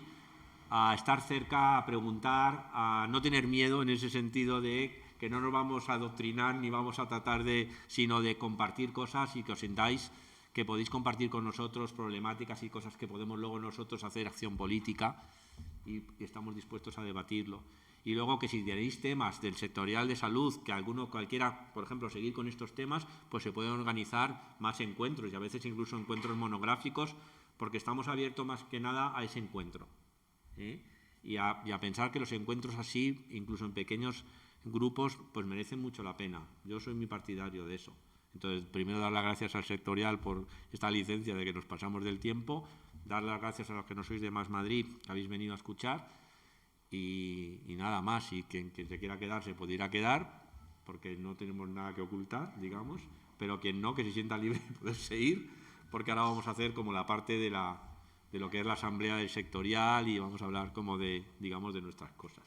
a estar cerca, a preguntar, a no tener miedo en ese sentido de que no nos vamos a adoctrinar ni vamos a tratar sino de compartir cosas y que os sintáis que podéis compartir con nosotros problemáticas y cosas que podemos luego nosotros hacer acción política y estamos dispuestos a debatirlo. Y luego que si tenéis temas del sectorial de salud, que cualquiera, por ejemplo, seguir con estos temas, pues se pueden organizar más encuentros y a veces incluso encuentros monográficos, porque estamos abiertos más que nada a ese encuentro. Y a pensar que los encuentros así, incluso en pequeños grupos, pues merecen mucho la pena. Yo soy muy partidario de eso. Entonces, primero dar las gracias al sectorial por esta licencia de que nos pasamos del tiempo, dar las gracias a los que no sois de Más Madrid, que habéis venido a escuchar, y nada más. Y quien se quiera quedar se puede ir a quedar, porque no tenemos nada que ocultar, digamos, pero quien no, que se sienta libre de poderse ir, porque ahora vamos a hacer como la parte de lo que es la asamblea del sectorial y vamos a hablar como de, digamos, de nuestras cosas.